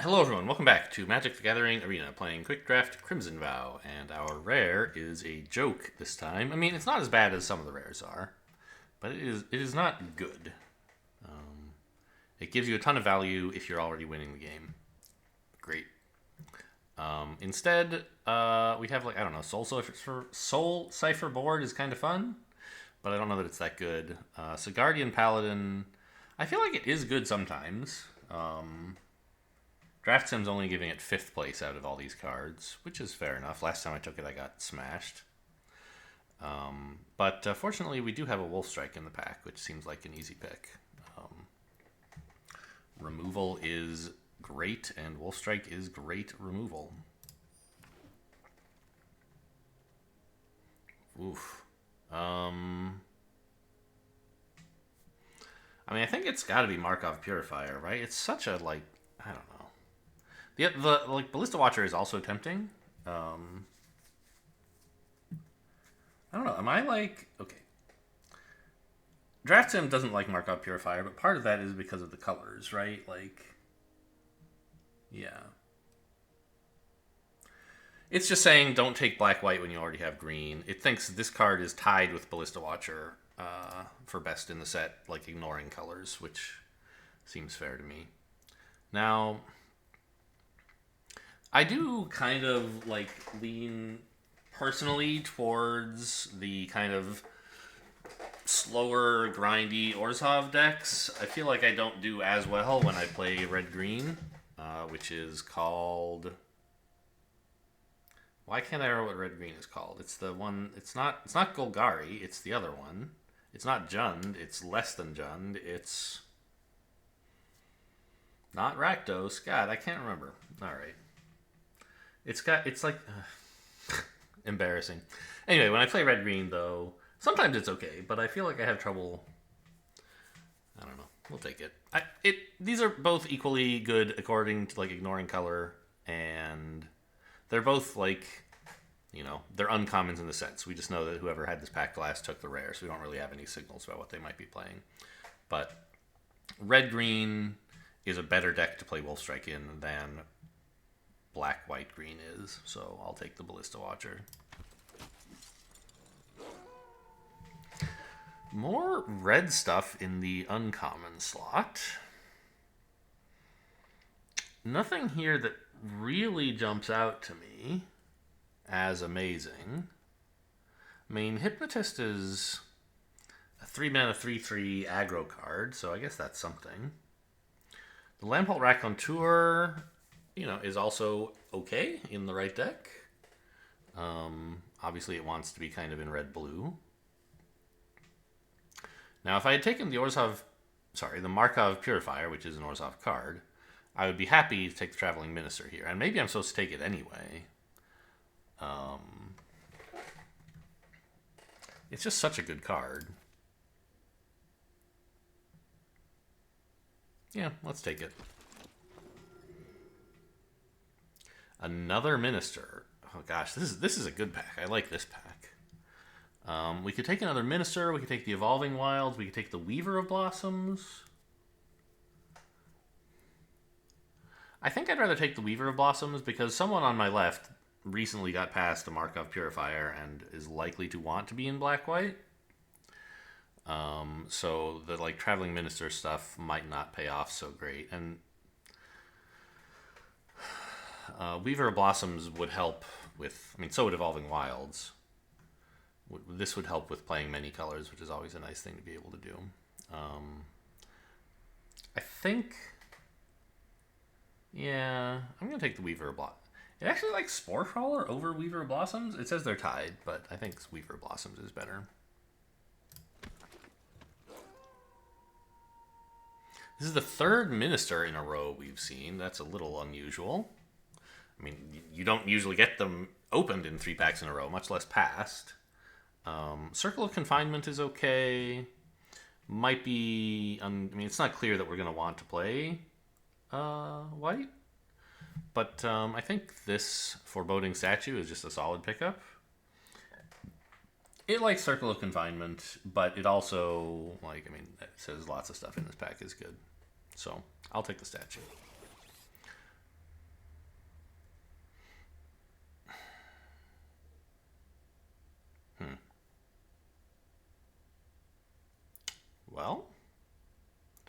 Hello everyone, welcome back to Magic the Gathering Arena, playing Quick Draft Crimson Vow, and our rare is a joke this time. I mean, it's not as bad as some of the rares are, but it is not good. It gives you a ton of value if you're already winning the game. Great. Instead, we have I don't know, Soul Cipher board is kind of fun, but I don't know that it's that good. Guardian Paladin, I feel like it is good sometimes. Draft Sim's only giving it 5th place out of all these cards, which is fair enough. Last time I took it, I got smashed. But fortunately, we do have a Wolf Strike in the pack, which seems like an easy pick. Removal is great, and Wolf Strike is great removal. Oof. I mean, I think it's got to be Markov Purifier, right? It's such a, I don't know. The Ballista Watcher is also tempting. I don't know. Am I okay? Draft Sim doesn't like Markov Purifier, but part of that is because of the colors, right? Yeah. It's just saying don't take black-white when you already have green. It thinks this card is tied with Ballista Watcher for best in the set, ignoring colors, which seems fair to me. Now, I do kind of lean personally towards the kind of slower, grindy Orzhov decks. I feel like I don't do as well when I play red-green, which is called... Why can't I remember what red-green is called? It's the one... It's not Golgari, it's the other one. It's not Jund, it's less than Jund, it's... Not Rakdos. God, I can't remember. Alright. It's embarrassing. Anyway, when I play red-green, though, sometimes it's okay, but I feel like I have trouble. I don't know. We'll take it. These are both equally good according to ignoring color, and they're both they're uncommons in the sense. We just know that whoever had this pack last took the rare, so we don't really have any signals about what they might be playing. But red-green is a better deck to play Wolf Strike in than black-white-green is, so I'll take the Ballista Watcher. More red stuff in the uncommon slot. Nothing here that really jumps out to me as amazing. I mean, Hypnotist is a 3-mana 3/3 aggro card, so I guess that's something. The Lampult Raconteur, is also okay in the right deck. Obviously, it wants to be kind of in red-blue. Now, if I had taken the Markov Purifier, which is an Orzhov card, I would be happy to take the Traveling Minister here. And maybe I'm supposed to take it anyway. It's just such a good card. Yeah, let's take it. Another Minister. Oh gosh, this is a good pack. I like this pack. We could take another Minister. We could take the Evolving Wilds. We could take the Weaver of Blossoms. I think I'd rather take the Weaver of Blossoms because someone on my left recently got past the Markov Purifier and is likely to want to be in black-white. So the Traveling Minister stuff might not pay off so great. And Weaver of Blossoms would help with... so would Evolving Wilds. This would help with playing many colors, which is always a nice thing to be able to do. I think... Yeah, I'm going to take the Weaver of Blossoms. It actually likes Spore Crawler over Weaver of Blossoms. It says they're tied, but I think Weaver of Blossoms is better. This is the 3rd Minister in a row we've seen. That's a little unusual. I mean, you don't usually get them opened in 3 packs in a row, much less passed. Circle of Confinement is okay. Might be... it's not clear that we're going to want to play white. But I think this Foreboding Statue is just a solid pickup. It likes Circle of Confinement, but it also, it says lots of stuff in this pack is good. So, I'll take the statue.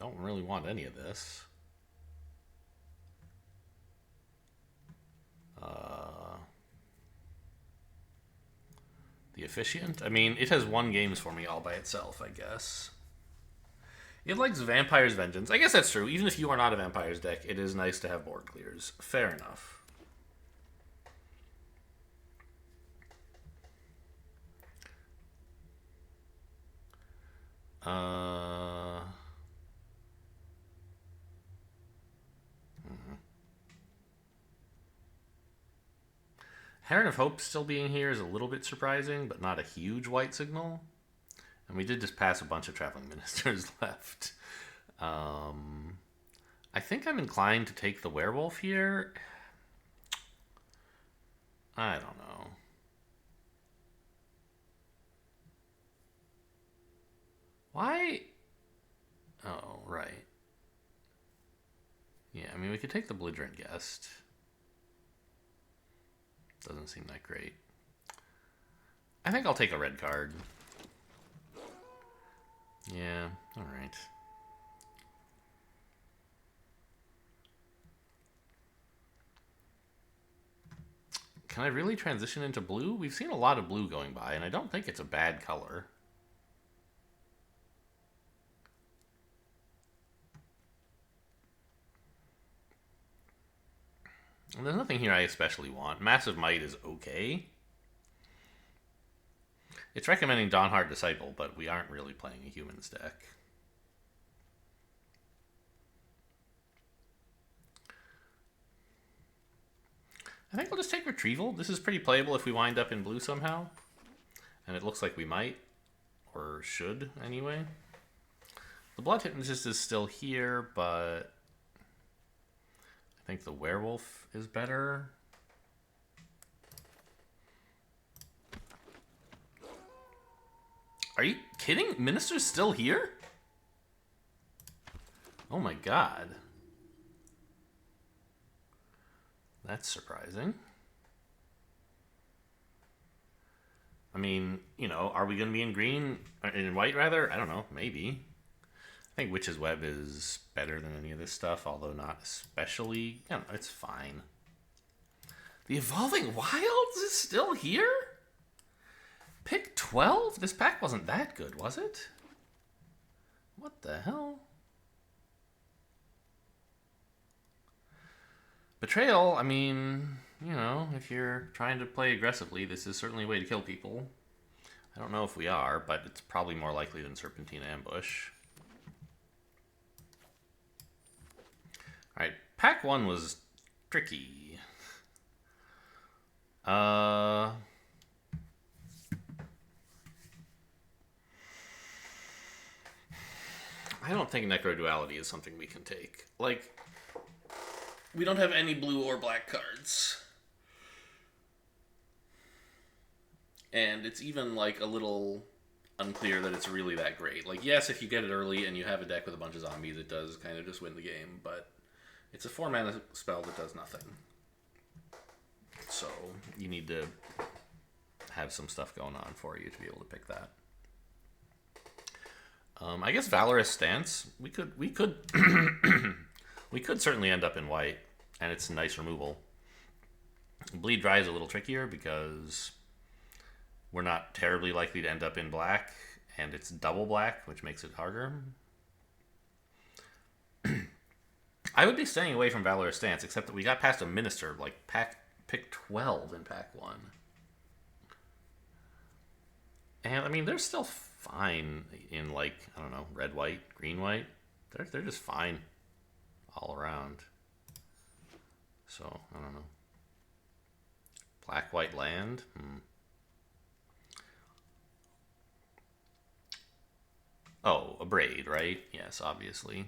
don't really want any of this. The Officiant? I mean, it has won games for me all by itself, I guess. It likes Vampire's Vengeance. I guess that's true. Even if you are not a Vampire's deck, it is nice to have board clears. Fair enough. Heron of Hope still being here is a little bit surprising, but not a huge white signal. And we did just pass a bunch of Traveling Ministers left. I think I'm inclined to take the Werewolf here. I don't know. Why? Oh, right. Yeah, I mean, we could take the Belligerent Guest. Doesn't seem that great. I think I'll take a red card. Yeah, alright. Can I really transition into blue? We've seen a lot of blue going by, and I don't think it's a bad color. And there's nothing here I especially want. Massive Might is okay. It's recommending Dawnhard Disciple, but we aren't really playing a humans deck. I think we'll just take Retrieval. This is pretty playable if we wind up in blue somehow. And it looks like we might. Or should, anyway. The Blood Hypnotist is still here, but I think the Werewolf is better. Are you kidding? Minister's still here? Oh my god. That's surprising. I mean, you know, are we going to be in green? In white, rather? I don't know. Maybe. I think Witch's Web is better than any of this stuff, although not especially. You know, it's fine. The Evolving Wilds is still here? Pick 12? This pack wasn't that good, was it? What the hell? Betrayal, I mean, you know, if you're trying to play aggressively, this is certainly a way to kill people. I don't know if we are, but it's probably more likely than Serpentine Ambush. Alright, pack 1 was tricky. I don't think Necroduality is something we can take. Like, we don't have any blue or black cards. And it's even, like, a little unclear that it's really that great. Like, yes, if you get it early and you have a deck with a bunch of zombies, it does kind of just win the game, but it's a 4-mana spell that does nothing. So, you need to have some stuff going on for you to be able to pick that. I guess Valorous Stance. We could we could certainly end up in white, and it's nice removal. Bleed Dry is a little trickier because we're not terribly likely to end up in black, and it's double black, which makes it harder. I would be staying away from Valorous Stance, except that we got past a Minister, like pick 12 in pack 1. And, I mean, they're still fine in, like, I don't know, red, white, green, white. They're just fine all around. So, I don't know. Black, white, land? Oh, a Braid, right? Yes, obviously.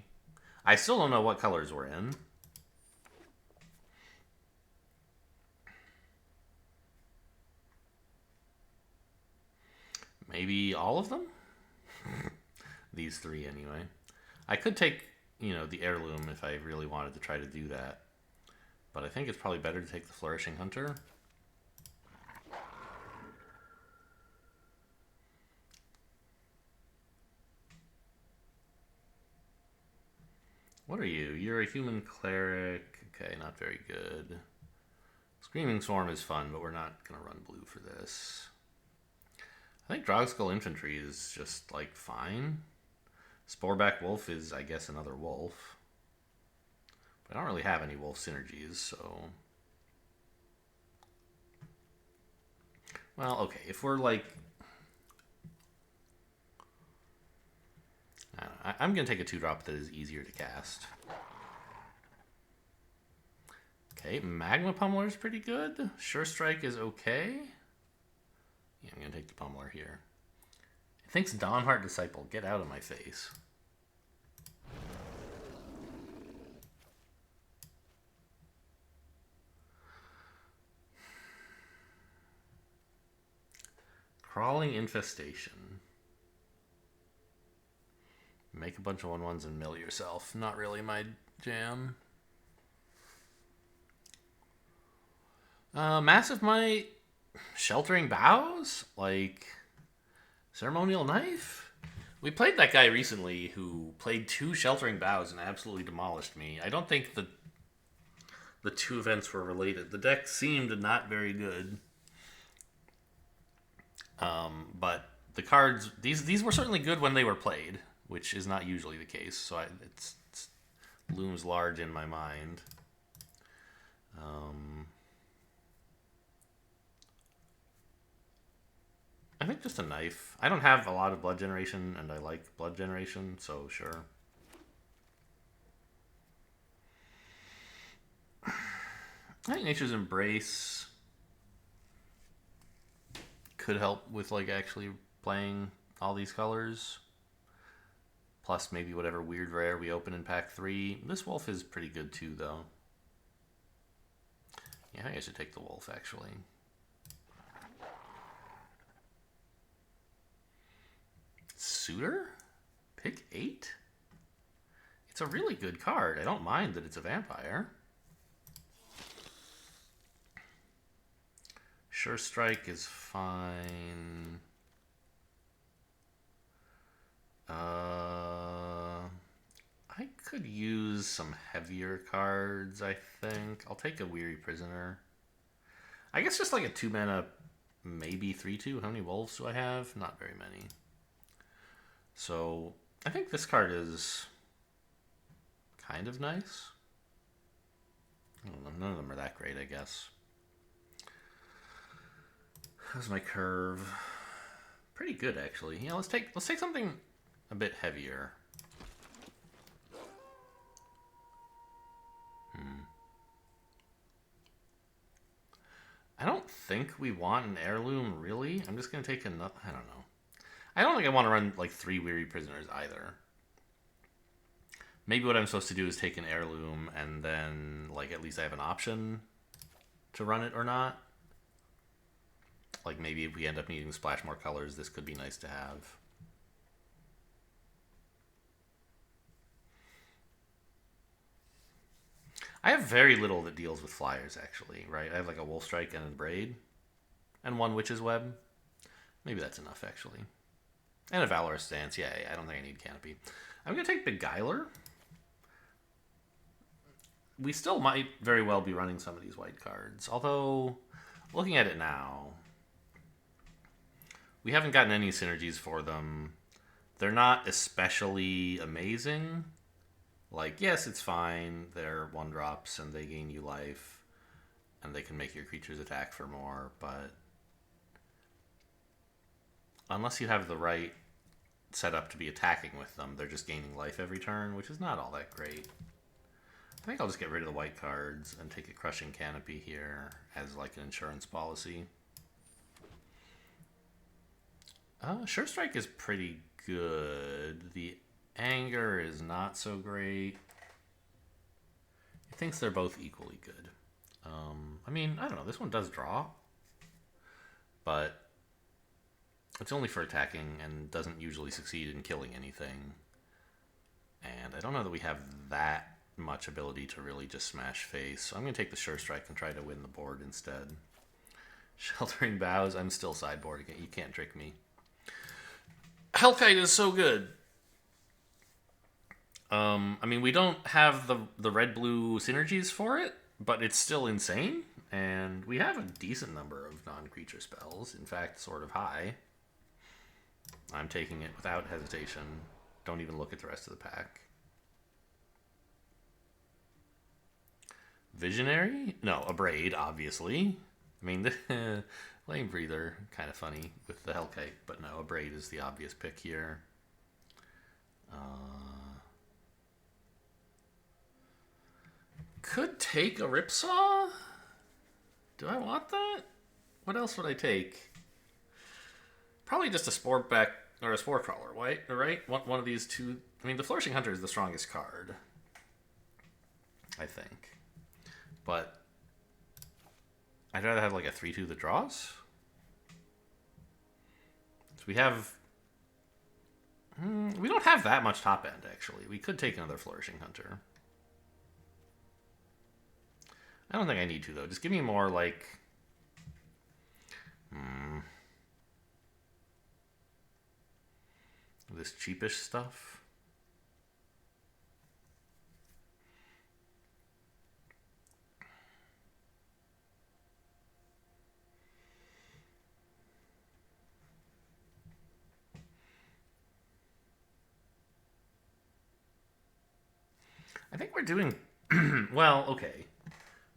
I still don't know what colors we're in. Maybe all of them? These 3, anyway. I could take, you know, the Heirloom if I really wanted to try to do that. But I think it's probably better to take the Flourishing Hunter. What are you? You're a human cleric. Okay, not very good. Screaming Swarm is fun, but we're not going to run blue for this. I think Drogskull Infantry is just, like, fine. Sporeback Wolf is, I guess, another wolf. But I don't really have any wolf synergies, so... Well, okay, if we're, like... I don't know, I'm going to take a 2-drop that is easier to cast. Okay, Magma Pummeler is pretty good. Sure Strike is okay. Yeah, I'm going to take the Pummeler here. It thinks Dawnheart Disciple. Get out of my face. Crawling Infestation. Make a bunch of 1/1s and mill yourself. Not really my jam. Massive Might. Sheltering Boughs? Like, Ceremonial Knife? We played that guy recently who played 2 Sheltering Boughs and absolutely demolished me. I don't think the 2 events were related. The deck seemed not very good. But the cards, these were certainly good when they were played, which is not usually the case. So it looms large in my mind. I think just a knife. I don't have a lot of blood generation, and I like blood generation, so sure. I think Nature's Embrace could help with, like, actually playing all these colors. Plus maybe whatever weird rare we open in pack 3. This wolf is pretty good too, though. Yeah, I think I should take the wolf, actually. Suitor? Pick 8? It's a really good card. I don't mind that it's a vampire. Sure Strike is fine. I could use some heavier cards, I think. I'll take a Weary Prisoner. I guess just like a 2-mana, maybe 3/2. How many wolves do I have? Not very many. So, I think this card is kind of nice. I don't know, none of them are that great, I guess. How's my curve? Pretty good, actually. Yeah, let's take something a bit heavier. I don't think we want an heirloom, really. I'm just going to take another... I don't know. I don't think I want to run, like, 3 Weary Prisoners either. Maybe what I'm supposed to do is take an heirloom and then, like, at least I have an option to run it or not. Like, maybe if we end up needing to splash more colors, this could be nice to have. I have very little that deals with flyers, actually, right? I have, like, a Wolf Strike and a Braid. And 1 Witch's Web. Maybe that's enough, actually. And a Valorous Stance. Yeah, I don't think I need Canopy. I'm going to take Beguiler. We still might very well be running some of these white cards. Although, looking at it now, we haven't gotten any synergies for them. They're not especially amazing. Like, yes, it's fine. They're 1-drops and they gain you life. And they can make your creatures attack for more. But unless you have the right setup to be attacking with them, they're just gaining life every turn, which is not all that great. I think I'll just get rid of the white cards and take a Crushing Canopy here as, like, an insurance policy. Sure Strike is pretty good. The Anger is not so great. He thinks they're both equally good. I mean, I don't know. This one does draw. But it's only for attacking and doesn't usually succeed in killing anything. And I don't know that we have that much ability to really just smash face. So I'm going to take the Sure Strike and try to win the board instead. Sheltering Boughs, I'm still sideboard again. You can't trick me. Hellkite is so good. I mean, we don't have the red-blue synergies for it, but it's still insane. And we have a decent number of non-creature spells. In fact, sort of high. I'm taking it without hesitation. Don't even look at the rest of the pack. Visionary? No, a Braid, obviously. I mean, the Flame Breather, kind of funny with the Hellkite, but no, a Braid is the obvious pick here. Could take a Ripsaw? Do I want that? What else would I take? Probably just a Spore Back or a Spore Crawler, right? One of these two. I mean, the Flourishing Hunter is the strongest card, I think. But I'd rather have like a 3/2 that draws. So we have. We don't have that much top end, actually. We could take another Flourishing Hunter. I don't think I need to, though. Just give me more, like... this cheapish stuff. I think we're doing... well, okay.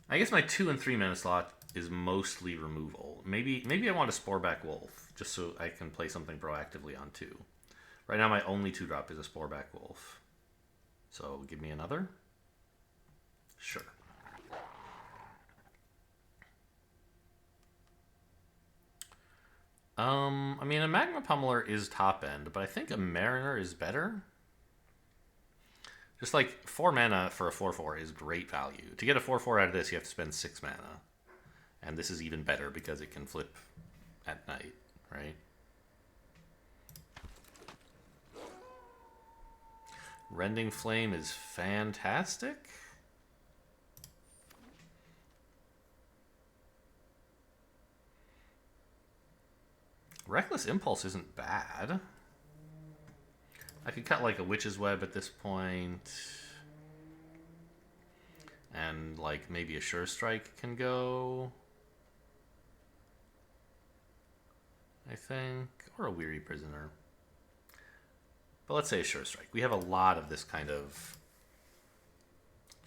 I guess my 2 and 3 mana slot is mostly removal. Maybe I want a Sporeback Wolf, just so I can play something proactively on 2. Right now my only 2-drop is a Sporeback Wolf. So give me another? Sure. I mean, a Magma Pummeler is top end, but I think a Mariner is better. Just like 4 mana for a 4/4 is great value. To get a 4/4 out of this, you have to spend 6 mana. And this is even better because it can flip at night, right? Rending Flame is fantastic. Reckless Impulse isn't bad. I could cut like a Witch's Web at this point. And like maybe a Sure Strike can go. I think. Or a Weary Prisoner. But let's say a Sure Strike. We have a lot of this kind of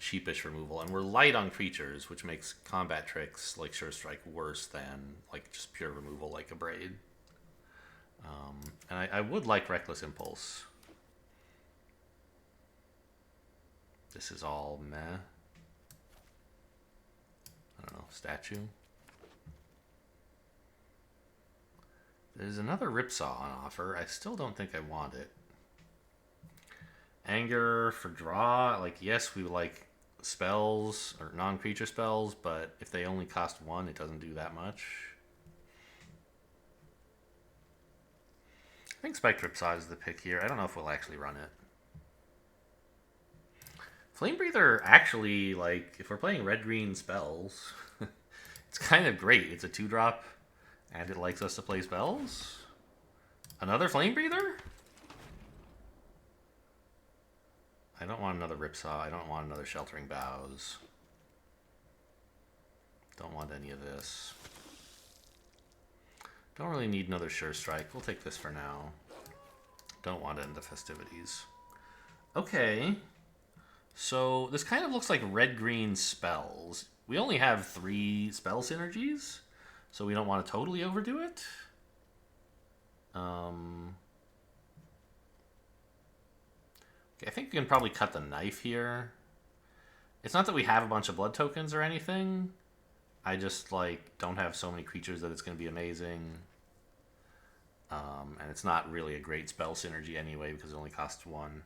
cheapish removal. And we're light on creatures, which makes combat tricks like Sure Strike worse than like just pure removal like a Braid. And I would like Reckless Impulse. This is all meh. I don't know, statue. There's another Ripsaw on offer. I still don't think I want it. Anger for draw. Like, yes, we like spells or non-creature spells, but if they only cost 1, it doesn't do that much. I think Spiked Ripsaw is the pick here. I don't know if we'll actually run it. Flame Breather, actually, like, if we're playing red-green spells, it's kind of great. It's a 2-drop, and it likes us to play spells. Another Flame Breather? I don't want another Ripsaw. I don't want another Sheltering Boughs. Don't want any of this. Don't really need another Sure Strike. We'll take this for now. Don't want to end the festivities. Okay. So this kind of looks like red-green spells. We only have 3 spell synergies, so we don't want to totally overdo it. Okay, I think we can probably cut the knife here. It's not that we have a bunch of blood tokens or anything. I just like don't have so many creatures that it's going to be amazing. And it's not really a great spell synergy anyway because it only costs 1.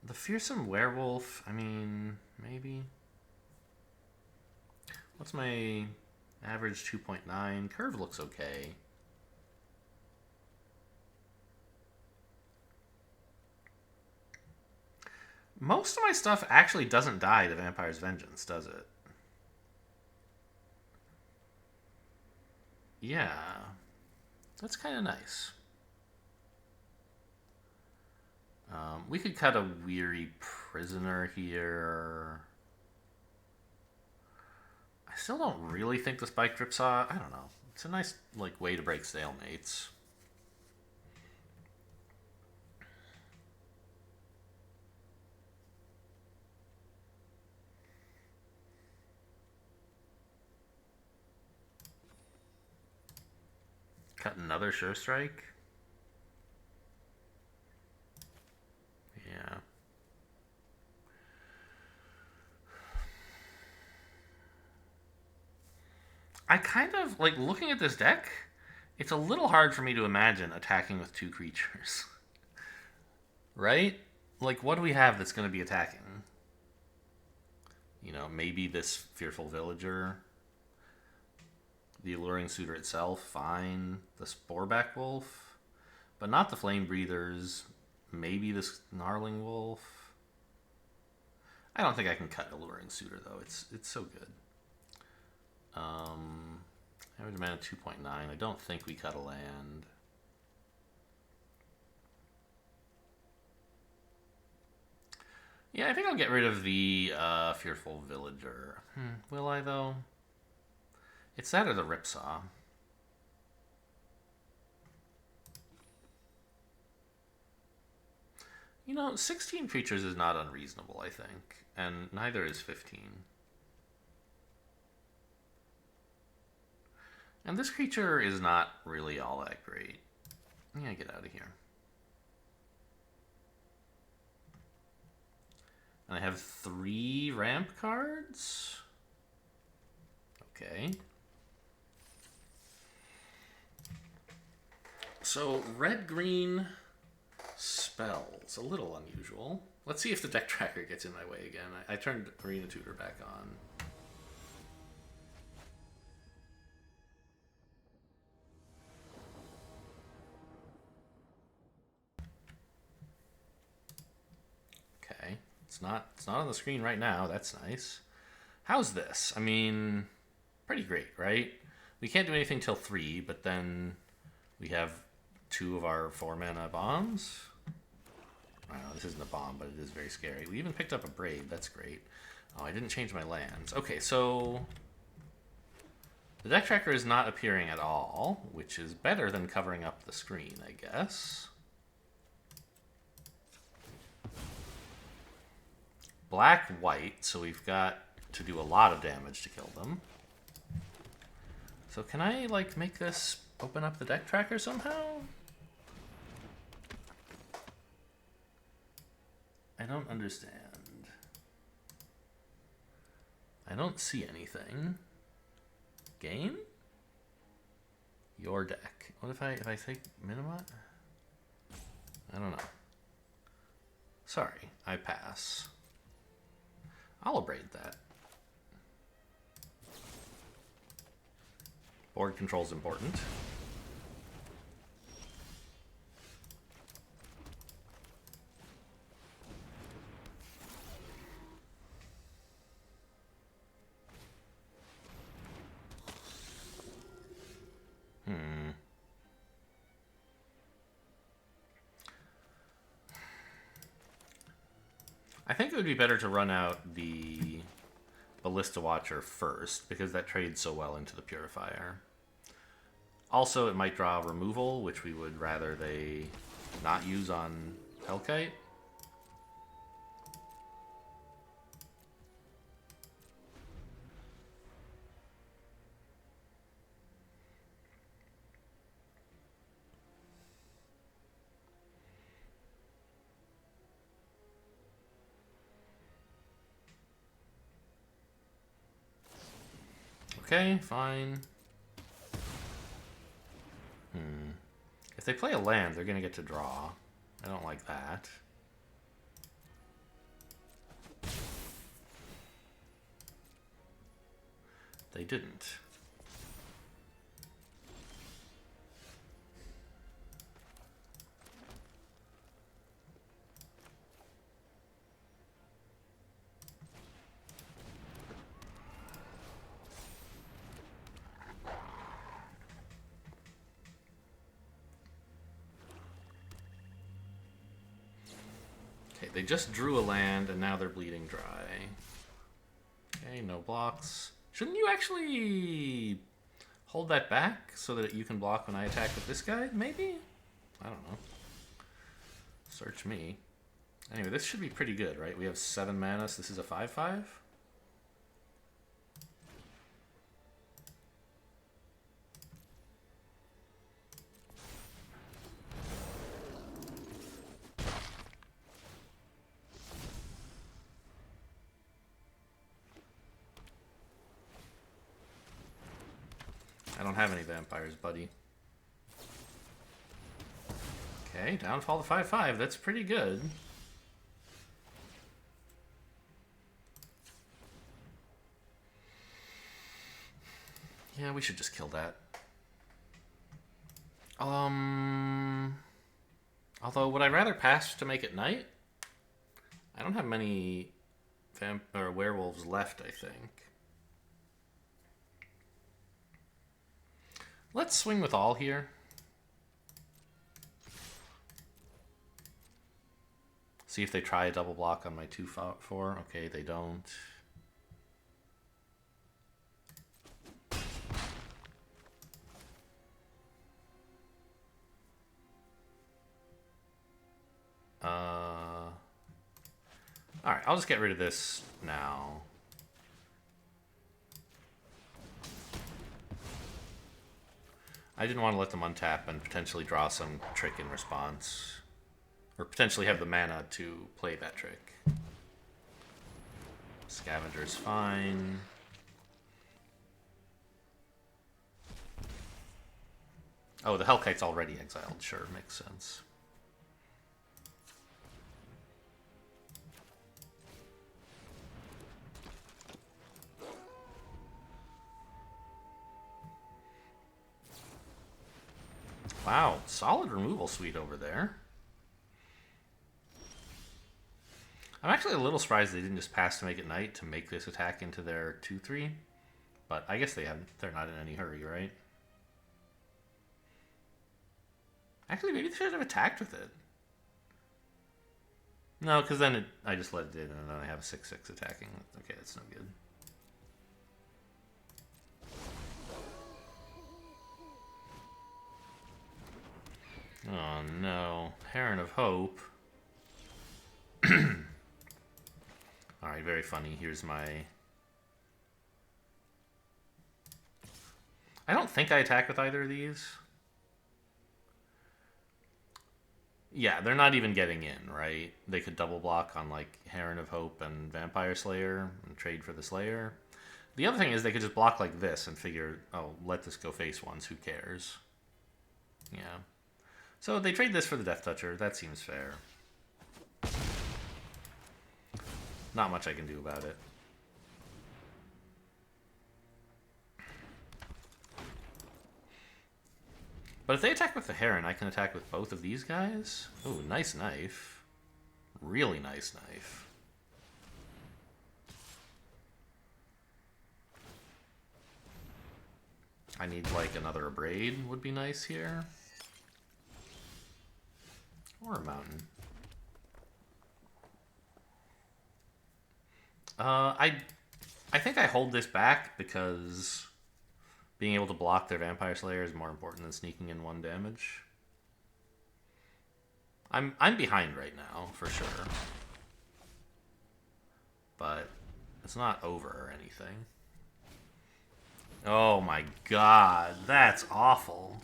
The Fearsome Werewolf, I mean, maybe. What's my average? 2.9. Curve looks okay. Most of my stuff actually doesn't die to Vampire's Vengeance, does it? Yeah, that's kind of nice. We could cut a weary prisoner here. I still don't really think the spike drip saw. I don't know. It's a nice like way to break stalemates. Cut another sure strike. Yeah. I kind of like looking at this deck. It's a little hard for me to imagine attacking with two creatures. Right? Like, what do we have that's going to be attacking? You know, maybe this fearful villager. The alluring suitor itself, fine. The sporeback wolf. But not the flame breathers. Maybe this gnarling wolf. I don't think I can cut alluring suitor though. It's so good. Average mana 2.9. I don't think we cut a land. Yeah, I think I'll get rid of the fearful villager. Will I though? It's that or the ripsaw. You know, 16 creatures is not unreasonable, I think. And neither is 15. And this creature is not really all that great. Yeah, get out of here. And I have 3 ramp cards. Okay. So, red-green spells. A little unusual. Let's see if the deck tracker gets in my way again. I turned Arena Tutor back on. Okay. It's not on the screen right now. That's nice. How's this? I mean, pretty great, right? We can't do anything till 3, but then we have 2 of our 4-mana bombs. I don't know, this isn't a bomb, but it is very scary. We even picked up a braid. That's great. Oh, I didn't change my lands. Okay, so the deck tracker is not appearing at all, which is better than covering up the screen, I guess. Black-white, so we've got to do a lot of damage to kill them. So can I, like, make this open up the deck tracker somehow? I don't understand. I don't see anything. Game? Your deck. What if I take Minimut? I don't know. Sorry, I pass. I'll abrade that. Board control's important. I think it would be better to run out the Ballista Watcher first, because that trades so well into the Purifier. Also, it might draw removal, which we would rather they not use on Hellkite. Okay, fine. If they play a land, they're going to get to draw. I don't like that. They didn't. Okay, they just drew a land and now they're bleeding dry. Okay, no blocks. Shouldn't you actually hold that back so that you can block when I attack with this guy? Maybe? I don't know. Search me. Anyway, this should be pretty good, right? We have 7 mana, so this is a 5/5. I don't have any vampires, buddy. Okay, downfall to 5/5. That's pretty good. Yeah, we should just kill that. Although, would I rather pass to make it night? I don't have many werewolves left, I think. Let's swing with all here. See if they try a double block on my 2/4. Okay, they don't. Alright, I'll just get rid of this now. I didn't want to let them untap and potentially draw some trick in response. Or potentially have the mana to play that trick. Scavenger's fine. Oh, the Hellkite's already exiled. Sure, makes sense. Wow, solid removal suite over there. I'm actually a little surprised they didn't just pass to make it night to make this attack into their 2/3. But I guess they're not in any hurry, right? Actually, maybe they should have attacked with it. No, because then I just let it in and then I have a 6/6 attacking. Okay, that's no good. Oh no. Heron of Hope. Alright, very funny. Here's my... I don't think I attack with either of these. Yeah, they're not even getting in, right? They could double block on like Heron of Hope and Vampire Slayer and trade for the Slayer. The other thing is they could just block like this and figure, oh, let this go face once, who cares? Yeah. So they trade this for the Death Toucher. That seems fair. Not much I can do about it. But if they attack with the Heron, I can attack with both of these guys. Ooh, nice knife. Really nice knife. I need like another Abrade would be nice here. Or a mountain. I think I hold this back because being able to block their Vampire Slayer is more important than sneaking in 1 damage. I'm behind right now, for sure. But it's not over or anything. Oh my god, that's awful.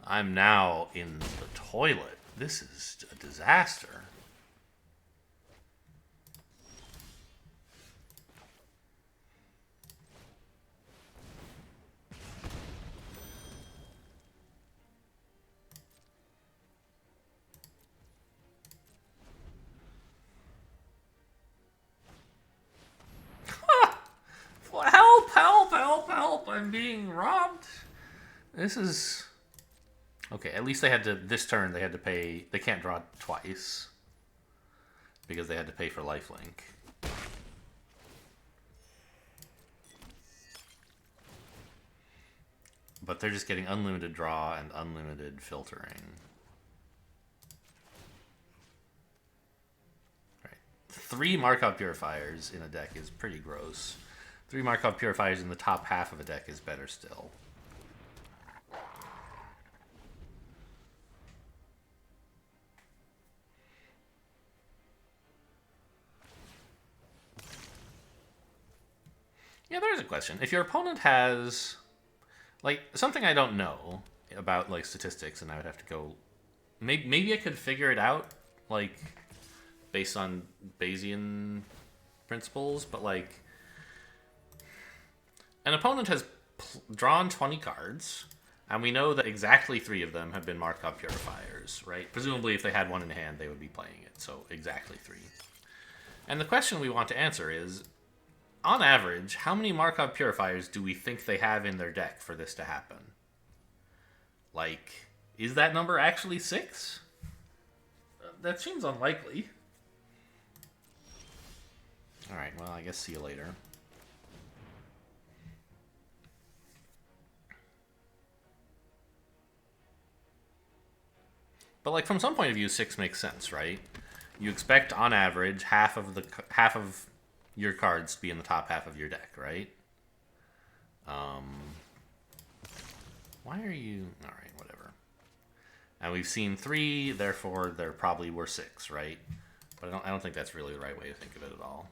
I'm now in the toilet. This is a disaster. Help, help, help, help. I'm being robbed. This is... Okay, at least they had to... This turn, they had to pay... They can't draw twice. Because they had to pay for lifelink. But they're just getting unlimited draw and unlimited filtering. 3 Markov Purifiers in a deck is pretty gross. 3 Markov Purifiers in the top half of a deck is better still. Yeah, there's a question. If your opponent has, like, something I don't know about, like, statistics, and I would have to go... Maybe I could figure it out, like, based on Bayesian principles, but, like, an opponent has drawn 20 cards, and we know that exactly 3 of them have been Markov Purifiers, right? Presumably, if they had one in hand, they would be playing it, so exactly 3. And the question we want to answer is, on average, how many Markov Purifiers do we think they have in their deck for this to happen? Like, is that number actually 6? That seems unlikely. Alright, well, I guess see you later. But, like, from some point of view, 6 makes sense, right? You expect, on average, half of your cards to be in the top half of your deck, right? Why are you... Alright, whatever. And we've seen 3, therefore there probably were 6, right? But I don't think that's really the right way to think of it at all.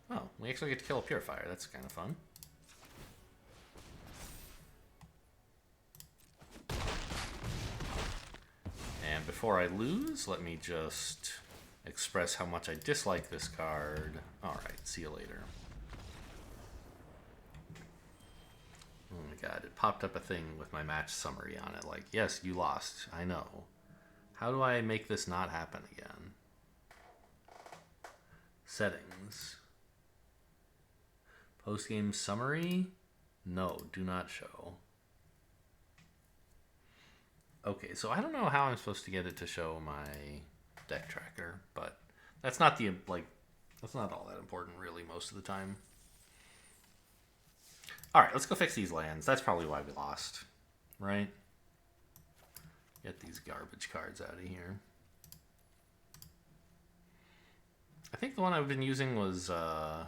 Oh, we actually get to kill a Purifier. That's kind of fun. And before I lose, let me just express how much I dislike this card. Alright, see you later. Oh my god, it popped up a thing with my match summary on it. Like, yes, you lost. I know. How do I make this not happen again? Settings. Post-game summary? No, do not show. Okay, so I don't know how I'm supposed to get it to show my deck tracker, but that's not the, like, that's not all that important really most of the time. Alright, let's go fix these lands. That's probably why we lost, right? Get these garbage cards out of here. I think the one I've been using was, I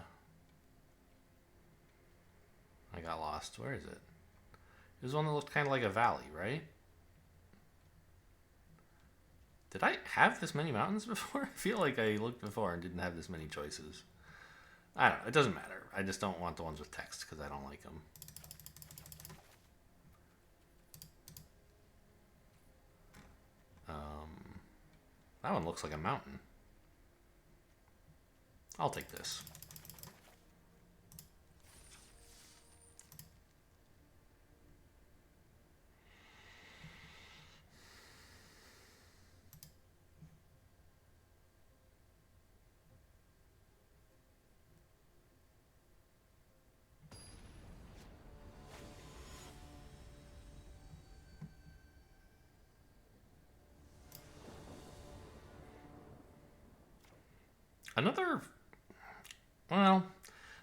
got lost. Where is it? It was one that looked kind of like a valley, right? Did I have this many mountains before? I feel like I looked before and didn't have this many choices. I don't know. It doesn't matter. I just don't want the ones with text because I don't like them. That one looks like a mountain. I'll take this. Another... Well,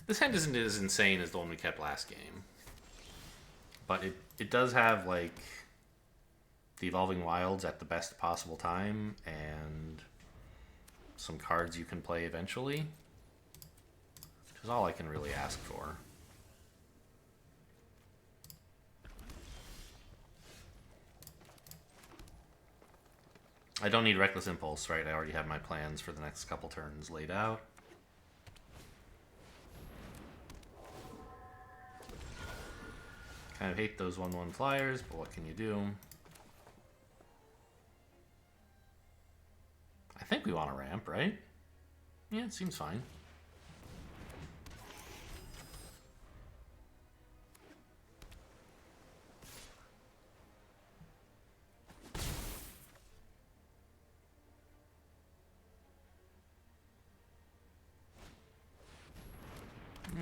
this hand isn't as insane as the one we kept last game. But it does have, like, the Evolving Wilds at the best possible time, and some cards you can play eventually. Which is all I can really ask for. I don't need Reckless Impulse, right? I already have my plans for the next couple turns laid out. Kind of hate those 1/1 flyers, but what can you do? I think we want a ramp, right? Yeah, it seems fine.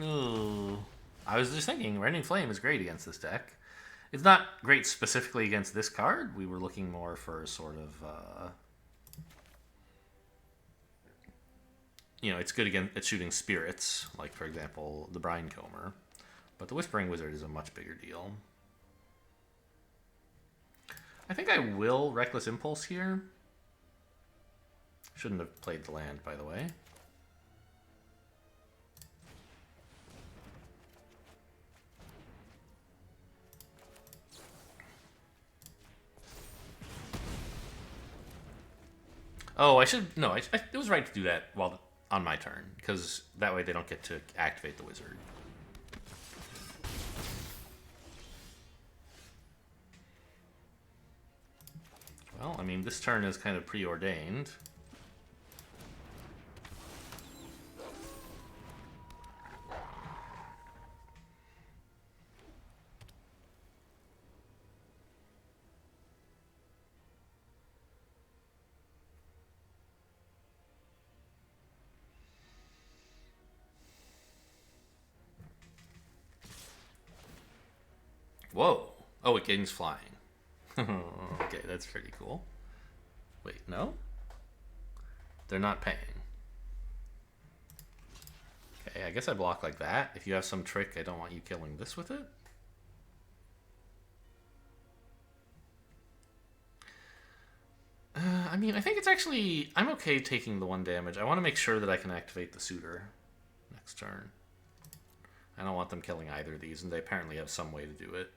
Ooh. I was just thinking, Rending Flame is great against this deck. It's not great specifically against this card. We were looking more for sort of, you know, it's good at shooting spirits, like, for example, the Brine Comber. But the Whispering Wizard is a much bigger deal. I think I will Reckless Impulse here. Shouldn't have played the land, by the way. Oh, I should... No, it was right to do that while on my turn, because that way they don't get to activate the wizard. Well, I mean, this turn is kind of preordained. Whoa. Oh, it gains flying. Okay, that's pretty cool. Wait, no? They're not paying. Okay, I guess I block like that. If you have some trick, I don't want you killing this with it. I mean, I think it's actually... I'm okay taking the 1 damage. I want to make sure that I can activate the suitor next turn. I don't want them killing either of these, and they apparently have some way to do it.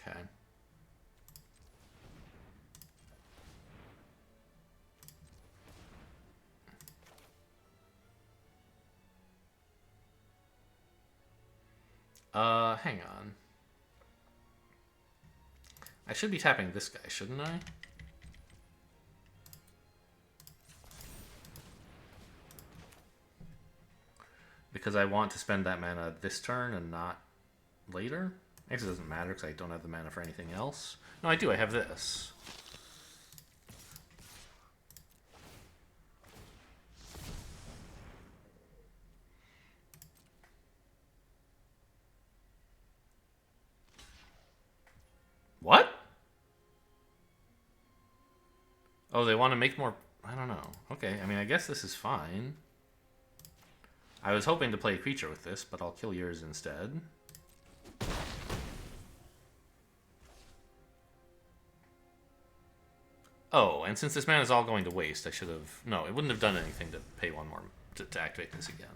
Okay. Hang on. I should be tapping this guy, shouldn't I? Because I want to spend that mana this turn and not later? I guess it doesn't matter because I don't have the mana for anything else. No, I do. I have this. What? Oh, they want to make more... I don't know. Okay, I mean, I guess this is fine. I was hoping to play a creature with this, but I'll kill yours instead. Oh, and since this mana is all going to waste, I should have... No, it wouldn't have done anything to pay 1 more to activate this again.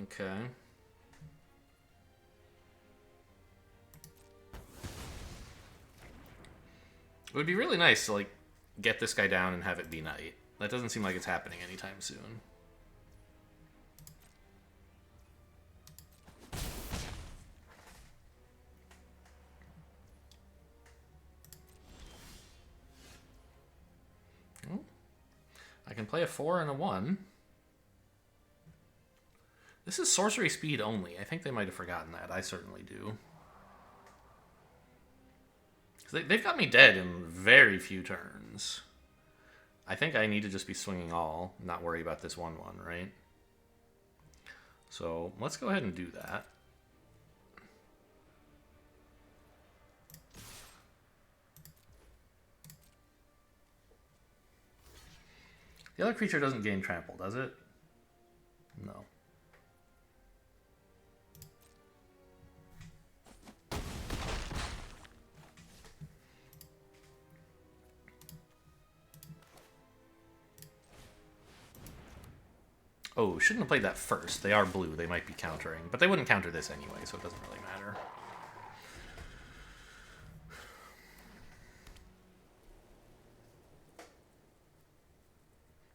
Okay. It would be really nice to, like, get this guy down and have it be night. That doesn't seem like it's happening anytime soon. Oh. I can play a 4 and a 1. This is sorcery speed only. I think they might have forgotten that. I certainly do. They've got me dead in very few turns. I think I need to just be swinging all, not worry about this 1/1, right? So let's go ahead and do that. The other creature doesn't gain trample, does it? No. Oh, shouldn't have played that first. They are blue. They might be countering. But they wouldn't counter this anyway, so it doesn't really matter.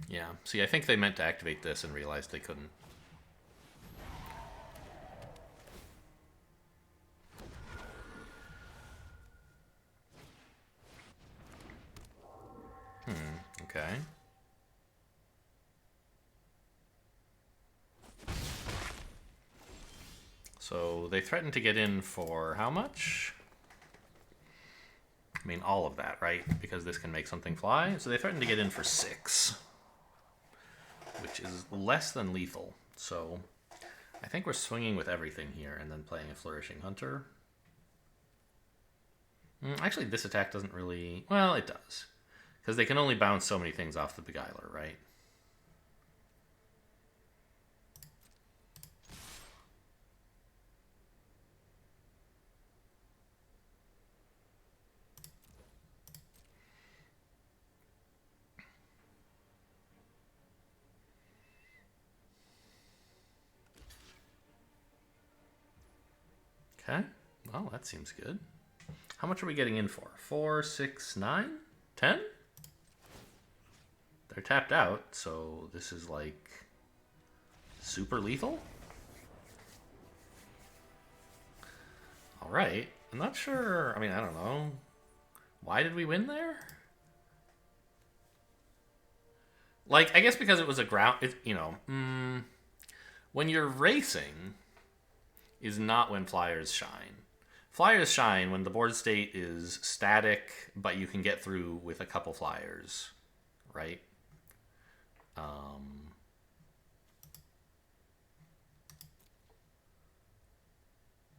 Yeah. See, I think they meant to activate this and realized they couldn't. Okay. So they threatened to get in for how much? I mean, all of that, right? Because this can make something fly. So they threatened to get in for 6, which is less than lethal. So I think we're swinging with everything here and then playing a Flourishing Hunter. Actually, this attack doesn't really... Well, it does. Because they can only bounce so many things off the Beguiler, right? Okay. Well, that seems good. How much are we getting in for? 4, 6, 9, 10? They're tapped out, so this is like super lethal? Alright. I'm not sure. I mean, I don't know. Why did we win there? Like, I guess because it was a ground... when you're racing is not when flyers shine. Flyers shine when the board state is static, but you can get through with a couple flyers, right?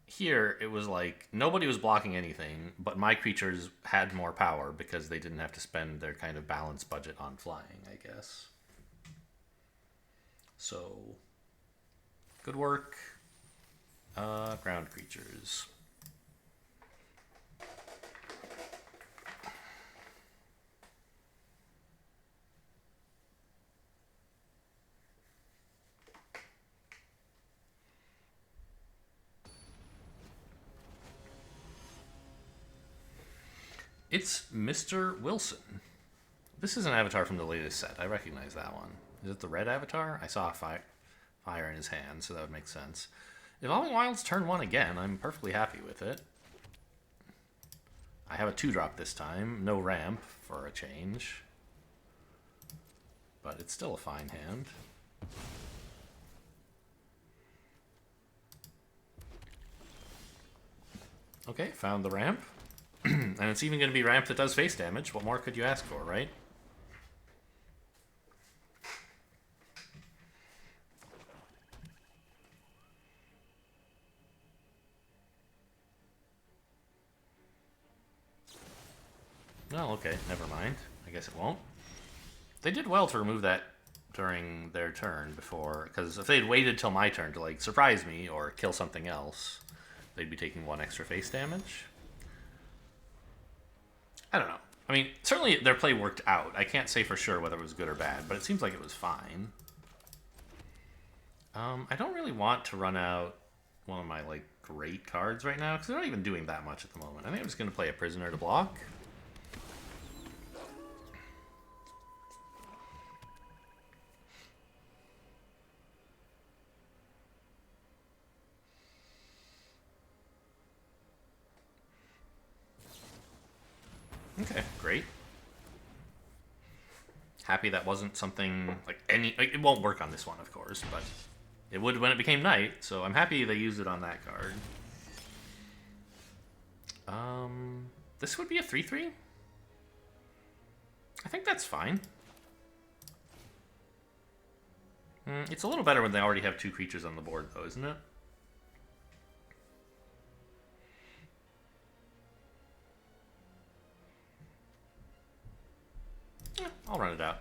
Here, it was like, nobody was blocking anything, but my creatures had more power because they didn't have to spend their kind of balance budget on flying, I guess. So, good work. Ground creatures. It's Mr. Wilson. This is an avatar from the latest set. I recognize that one. Is it the red avatar? I saw a fire in his hand, so that would make sense. Evolving Wilds turn 1 again. I'm perfectly happy with it. I have a 2-drop this time. No ramp for a change. But it's still a fine hand. Okay, found the ramp. And it's even going to be ramp that does face damage. What more could you ask for, right? Well, okay, never mind. I guess it won't. They did well to remove that during their turn before, because if they'd waited till my turn to, like, surprise me or kill something else, they'd be taking 1 extra face damage. I don't know. I mean, certainly their play worked out. I can't say for sure whether it was good or bad, but it seems like it was fine. I don't really want to run out one of my, like, great cards right now, because they're not even doing that much at the moment. I think I'm just going to play a Prisoner to block. Okay, great. Happy that wasn't something like it won't work on this one, of course, but it would when it became night, so I'm happy they used it on that card. This would be a 3/3? I think that's fine. It's a little better when they already have 2 creatures on the board, though, isn't it? Yeah, I'll run it out.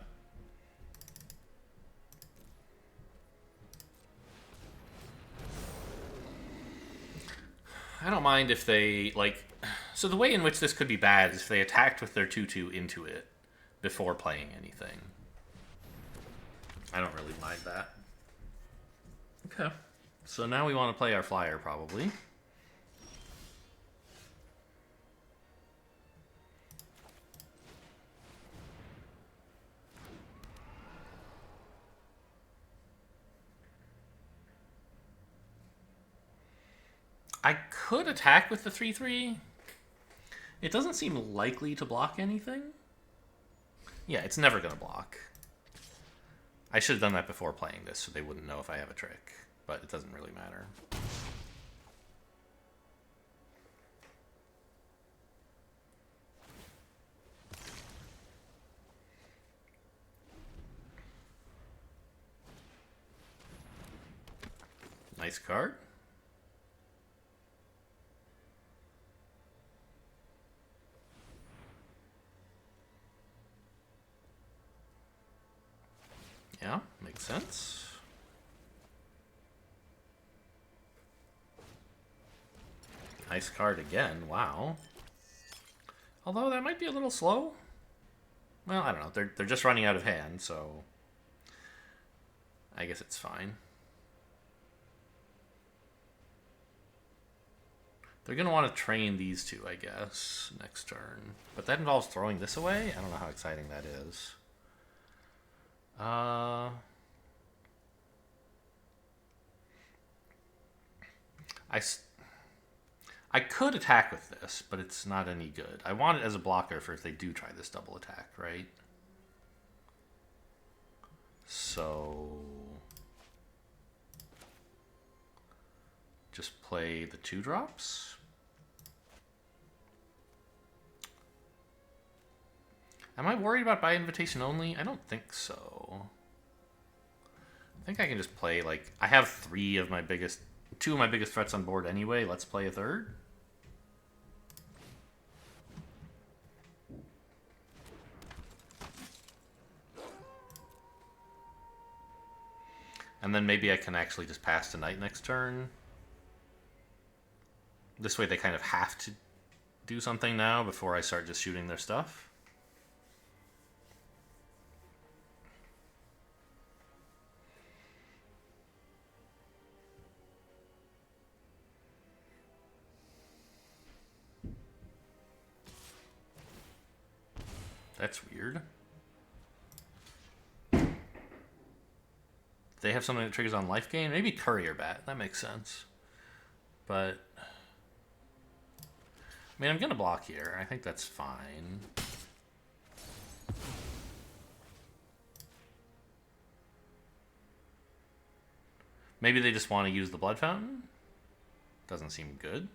I don't mind if they, like... So the way in which this could be bad is if they attacked with their 2/2 into it before playing anything. I don't really mind that. Okay. So now we want to play our flyer, probably. I could attack with the 3/3. It doesn't seem likely to block anything. Yeah, it's never going to block. I should have done that before playing this so they wouldn't know if I have a trick, but it doesn't really matter. Nice card. Yeah, makes sense. Nice card again. Wow. Although that might be a little slow. Well, I don't know. They're just running out of hand, so I guess it's fine. They're going to want to train these two, I guess, next turn. But that involves throwing this away? I don't know how exciting that is. I could attack with this, but it's not any good. I want it as a blocker for if they do try this double attack, right? So just play the 2-drops. Am I worried about by invitation only? I don't think so. I think I can just play, like, I have two of my biggest threats on board anyway. Let's play a third. And then maybe I can actually just pass tonight next turn. This way they kind of have to do something now before I start just shooting their stuff. That's weird. They have something that triggers on life gain? Maybe Courier Bat. That makes sense. But I mean, I'm going to block here. I think that's fine. Maybe they just want to use the Blood Fountain? Doesn't seem good.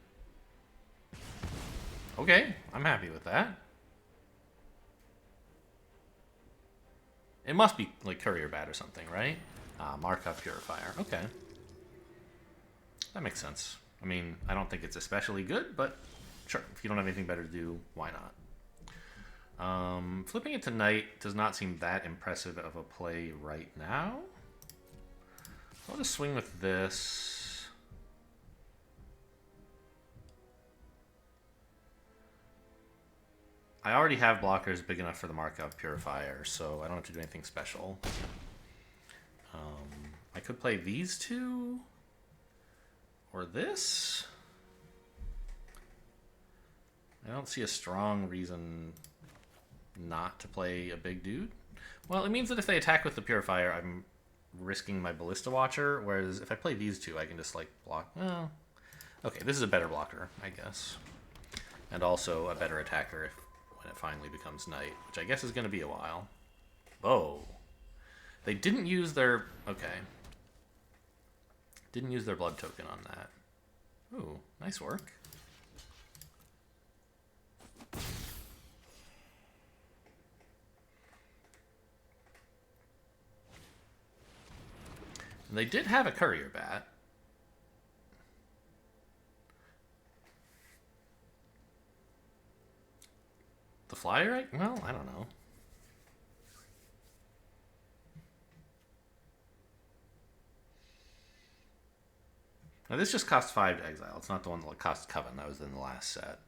Okay, I'm happy with that. It must be like Courier Bat or something, right? Markup Purifier. Okay. That makes sense. I mean, I don't think it's especially good, but sure. If you don't have anything better to do, why not? Flipping it to Knight does not seem that impressive of a play right now. I'll just swing with this. I already have blockers big enough for the Markup Purifier, so I don't have to do anything special. I could play these two, or this. I don't see a strong reason not to play a big dude. Well, it means that if they attack with the Purifier, I'm risking my Ballista Watcher, whereas if I play these two, I can just, like, block. Well, okay, this is a better blocker, I guess. And also a better attacker when it finally becomes Knight, which I guess is going to be a while. Oh. They didn't use their... Okay. Didn't use their blood token on that. Ooh, nice work. And they did have a Courier Bat. The Flyer? Well, I don't know. Now this just costs 5 to exile. It's not the one that cost Coven. That was in the last set.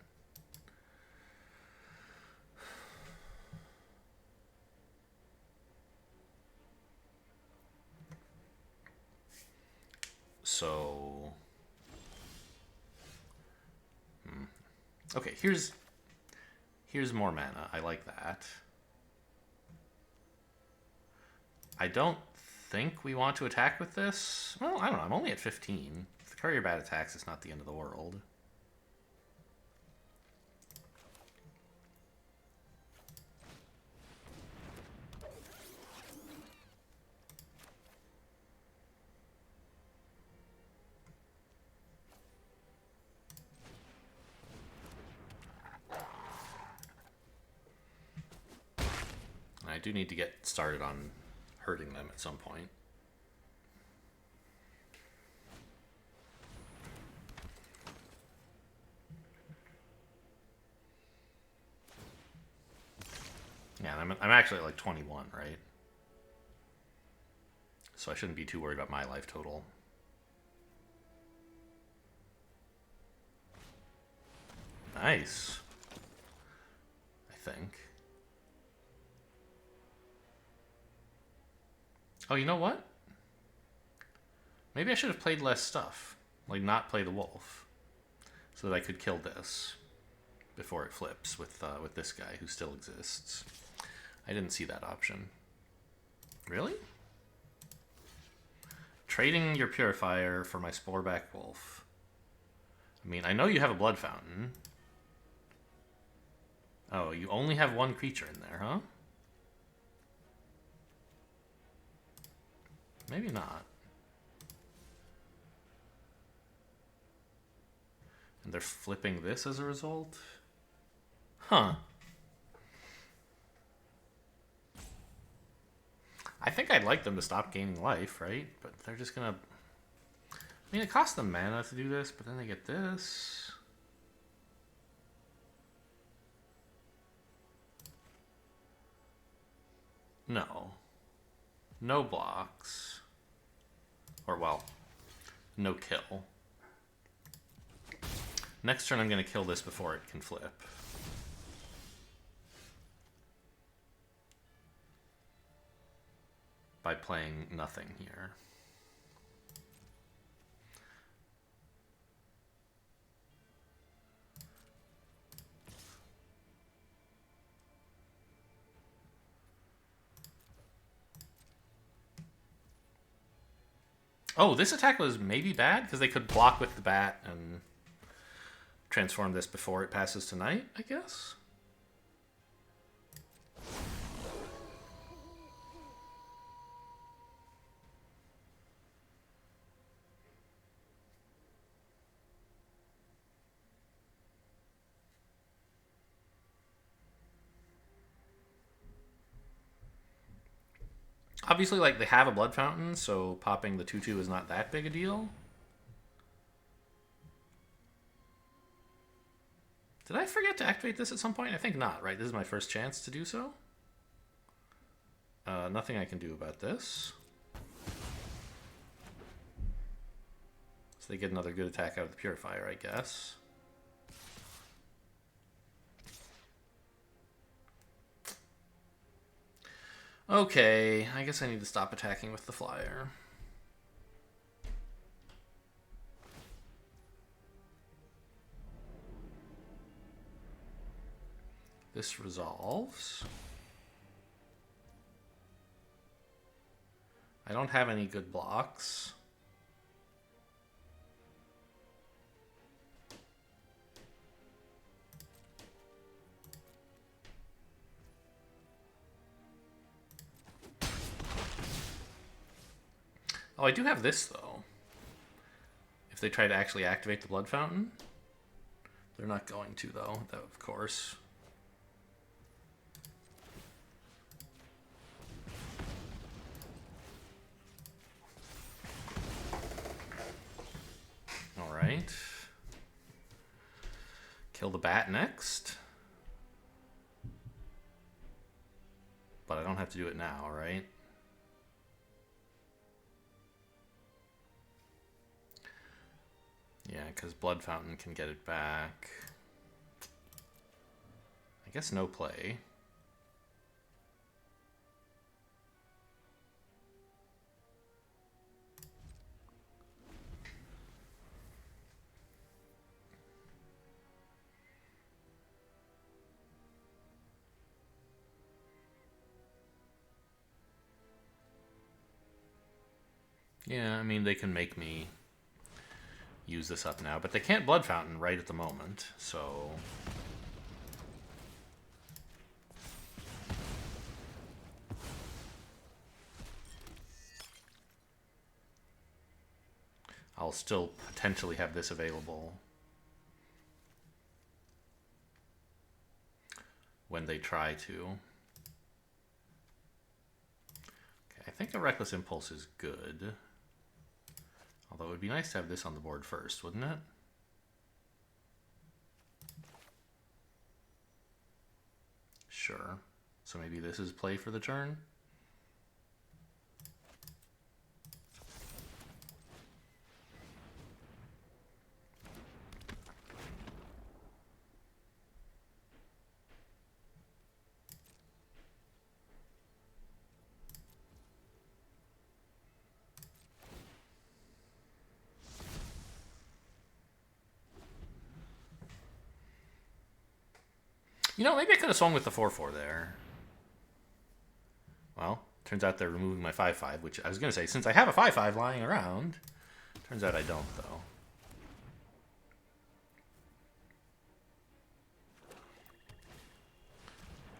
So... Okay, here's more mana. I like that. I don't think we want to attack with this. Well, I don't know. I'm only at 15. If the Courier Bat attacks, it's not the end of the world. I do need to get started on hurting them at some point. I'm actually at like 21, right? So I shouldn't be too worried about my life total. Nice. I think. Oh, you know what? Maybe I should have played less stuff. Like, not play the wolf. So that I could kill this before it flips with this guy who still exists. I didn't see that option. Really? Trading your purifier for my sporeback wolf. I mean, I know you have a blood fountain. Oh, you only have one creature in there, huh? Maybe not. And they're flipping this as a result? Huh. I think I'd like them to stop gaining life, right? But they're just gonna... I mean, it costs them mana to do this, but then they get this. No. No blocks. Or, well, no kill. Next turn I'm going to kill this before it can flip. By playing nothing here. Oh, this attack was maybe bad because they could block with the bat and transform this before it passes to night, I guess. Obviously, like, they have a blood fountain, so popping the 2/2 is not that big a deal. Did I forget to activate this at some point? I think not, right? This is my first chance to do so. Nothing I can do about this. So they get another good attack out of the Purifier, I guess. Okay, I guess I need to stop attacking with the flyer. This resolves. I don't have any good blocks. Oh, I do have this, though. If they try to actually activate the blood fountain. They're not going to, though, of course. All right. Kill the bat next. But I don't have to do it now, right? Yeah, because Blood Fountain can get it back. I guess no play. Yeah, I mean, they can make me use this up now, but they can't Blood Fountain right at the moment, so... I'll still potentially have this available when they try to. Okay, I think a Reckless Impulse is good. Although it would be nice to have this on the board first, wouldn't it? Sure. So maybe this is play for the turn. You know, maybe I could have swung with the 4/4 there. Well, turns out they're removing my 5/5, which I was going to say, since I have a 5/5 lying around. Turns out I don't, though.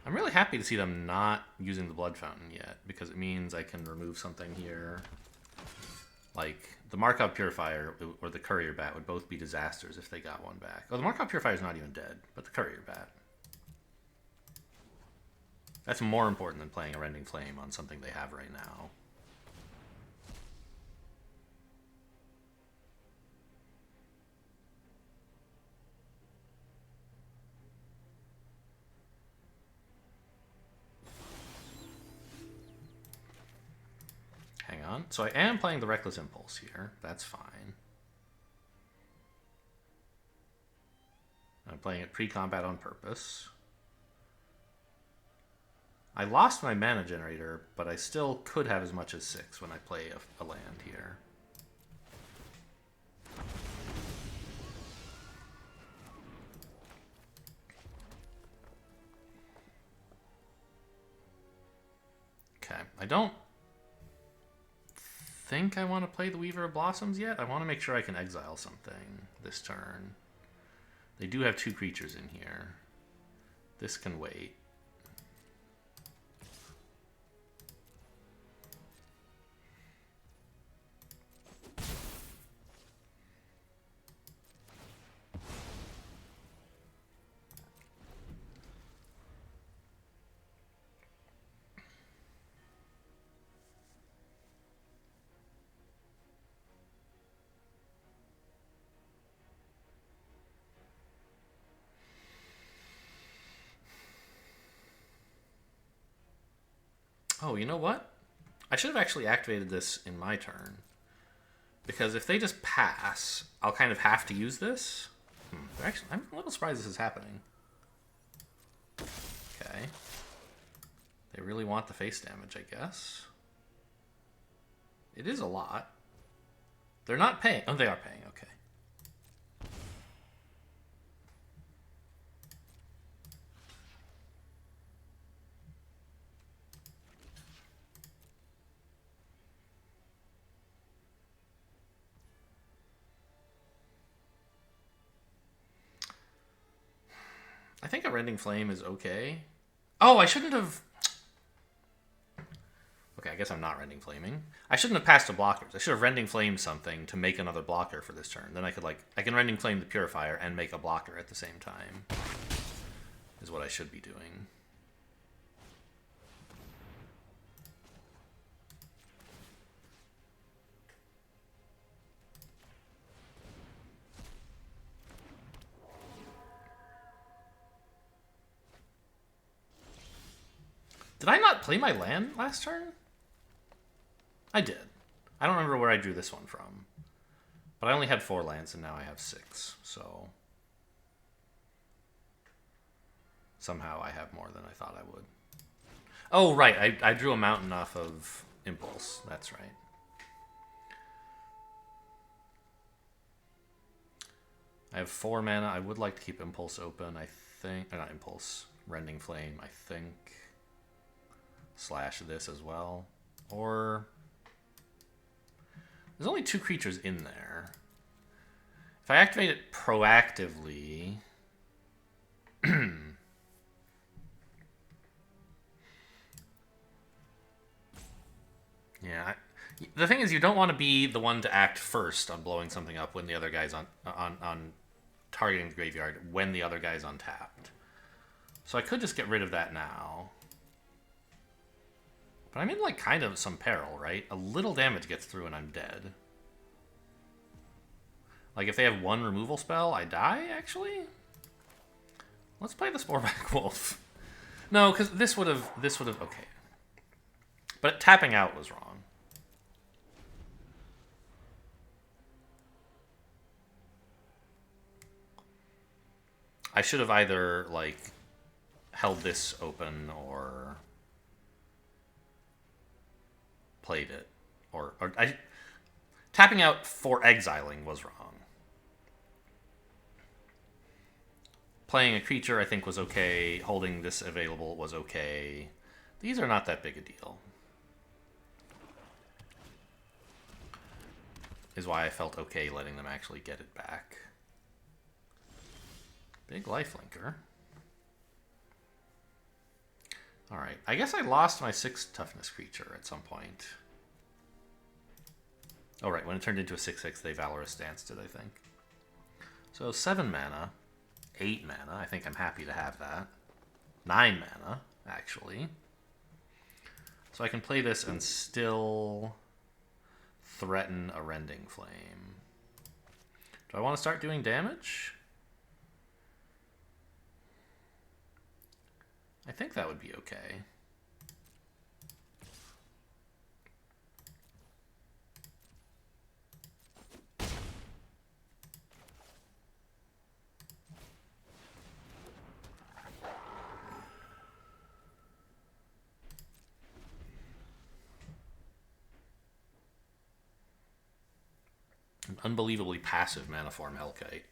I'm really happy to see them not using the Blood Fountain yet, because it means I can remove something here. Like, the Markov Purifier or the Courier Bat would both be disasters if they got one back. Oh, the Markov Purifier is not even dead, but the Courier Bat. That's more important than playing a Rending Flame on something they have right now. Hang on. So I am playing the Reckless Impulse here. That's fine. I'm playing it pre-combat on purpose. I lost my mana generator, but I still could have as much as 6 when I play a land here. Okay, I don't think I want to play the Weaver of Blossoms yet. I want to make sure I can exile something this turn. They do have 2 creatures in here. This can wait. Oh, you know what? I should have actually activated this in my turn. Because if they just pass, I'll kind of have to use this. Actually, I'm a little surprised this is happening. Okay. They really want the face damage, I guess. It is a lot. They're not paying. Oh, they are paying. Okay. I think a Rending Flame is okay. Oh, I shouldn't have... Okay, I guess I'm not Rending Flaming. I shouldn't have passed to blockers. I should have Rending Flamed something to make another blocker for this turn. Then I could, like... I can Rending Flame the Purifier and make a blocker at the same time. Is what I should be doing. Did I not play my land last turn? I did. I don't remember where I drew this one from. But I only had 4 lands and now I have 6, so... Somehow I have more than I thought I would. Oh, right. I drew a mountain off of Impulse. That's right. I have 4 mana. I would like to keep Impulse open, I think. Not Impulse. Rending Flame, I think. Slash this as well. Or... There's only 2 creatures in there. If I activate it proactively... Yeah, the thing is, you don't want to be the one to act first on blowing something up when the other guy's on targeting the graveyard when the other guy's untapped. So I could just get rid of that now. But I'm in like kind of some peril, right? A little damage gets through and I'm dead. Like if they have 1 removal spell, I die, actually? Let's play the Sporeback Wolf. No, because this would have okay. But tapping out was wrong. I should have either like held this open or played it, or tapping out for exiling was wrong. Playing a creature I think was okay. Holding this available was okay. These are not that big a deal. Is why I felt okay letting them actually get it back. Big lifelinker. Alright, I guess I lost my 6 toughness creature at some point. Oh right, when it turned into a 6/6, they Valorous Danced it, I think. So 7 mana, 8 mana, I think I'm happy to have that. 9 mana, actually. So I can play this and still threaten a Rending Flame. Do I want to start doing damage? I think that would be okay. An unbelievably passive mana form Hellkite.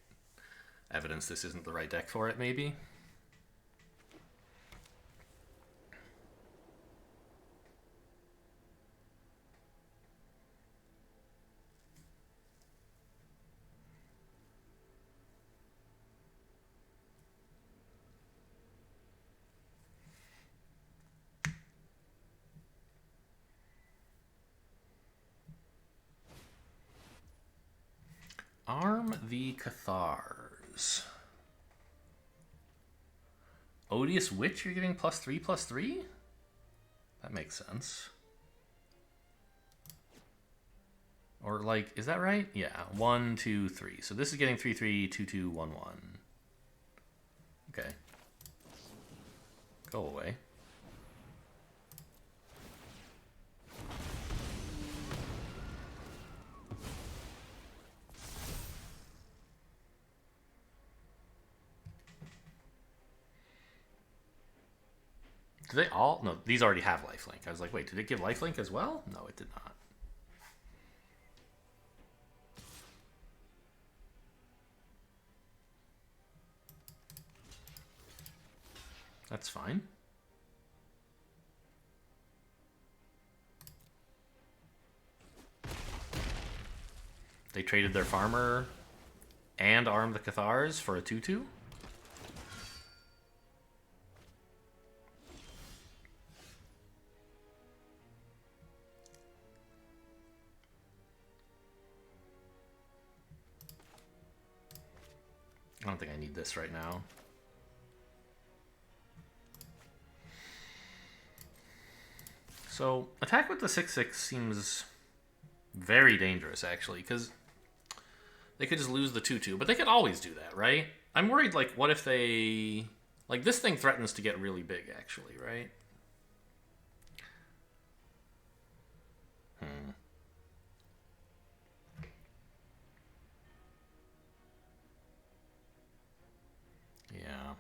Evidence this isn't the right deck for it, maybe? Arm the Cathars. Odious Witch, you're giving +3/+3? That makes sense. Or like, is that right? Yeah, 1, 2, 3. So this is getting 3/3, 2, 2, 1, 1. Okay. Go away. Do they all? No, these already have lifelink. I was like, wait, did it give lifelink as well? No, it did not. That's fine. They traded their farmer and armed the Cathars for a 2/2. I don't think I need this right now. So, attack with the 6/6 seems very dangerous, actually, because they could just lose the 2/2, but they could always do that, right? I'm worried, like, what if they... Like, this thing threatens to get really big, actually, right? Yeah.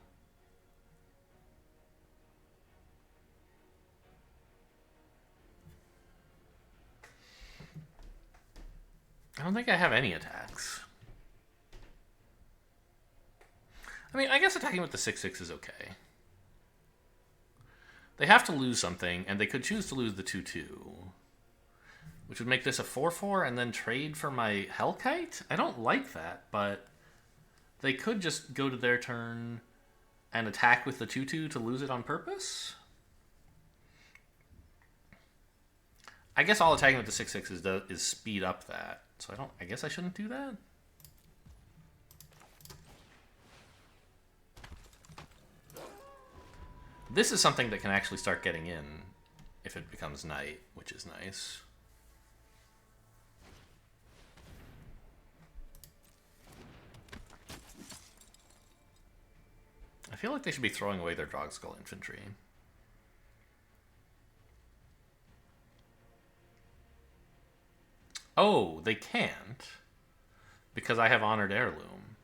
I don't think I have any attacks. I mean, I guess attacking with the 6/6 is okay. They have to lose something, and they could choose to lose the 2/2. Which would make this a 4/4 and then trade for my Hellkite? I don't like that, but they could just go to their turn and attack with the 2/2 to lose it on purpose? I guess all attacking with the 6/6 is speed up that. So I guess I shouldn't do that? This is something that can actually start getting in if it becomes night, which is nice. I feel like they should be throwing away their Drogskull infantry. Oh, they can't. Because I have Honored Heirloom.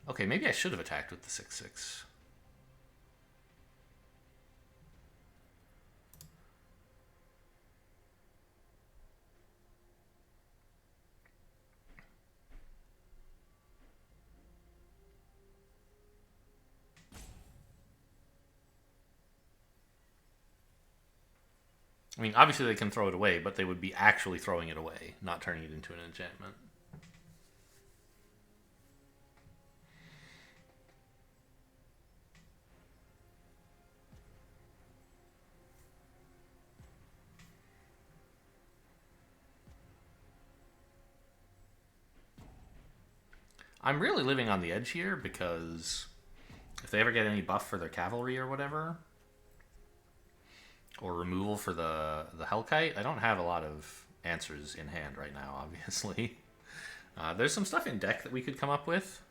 Okay, maybe I should have attacked with the 6/6. I mean, obviously they can throw it away, but they would be actually throwing it away, not turning it into an enchantment. I'm really living on the edge here because if they ever get any buff for their cavalry or whatever, or removal for the Hellkite, I don't have a lot of answers in hand right now, obviously. There's some stuff in deck that we could come up with.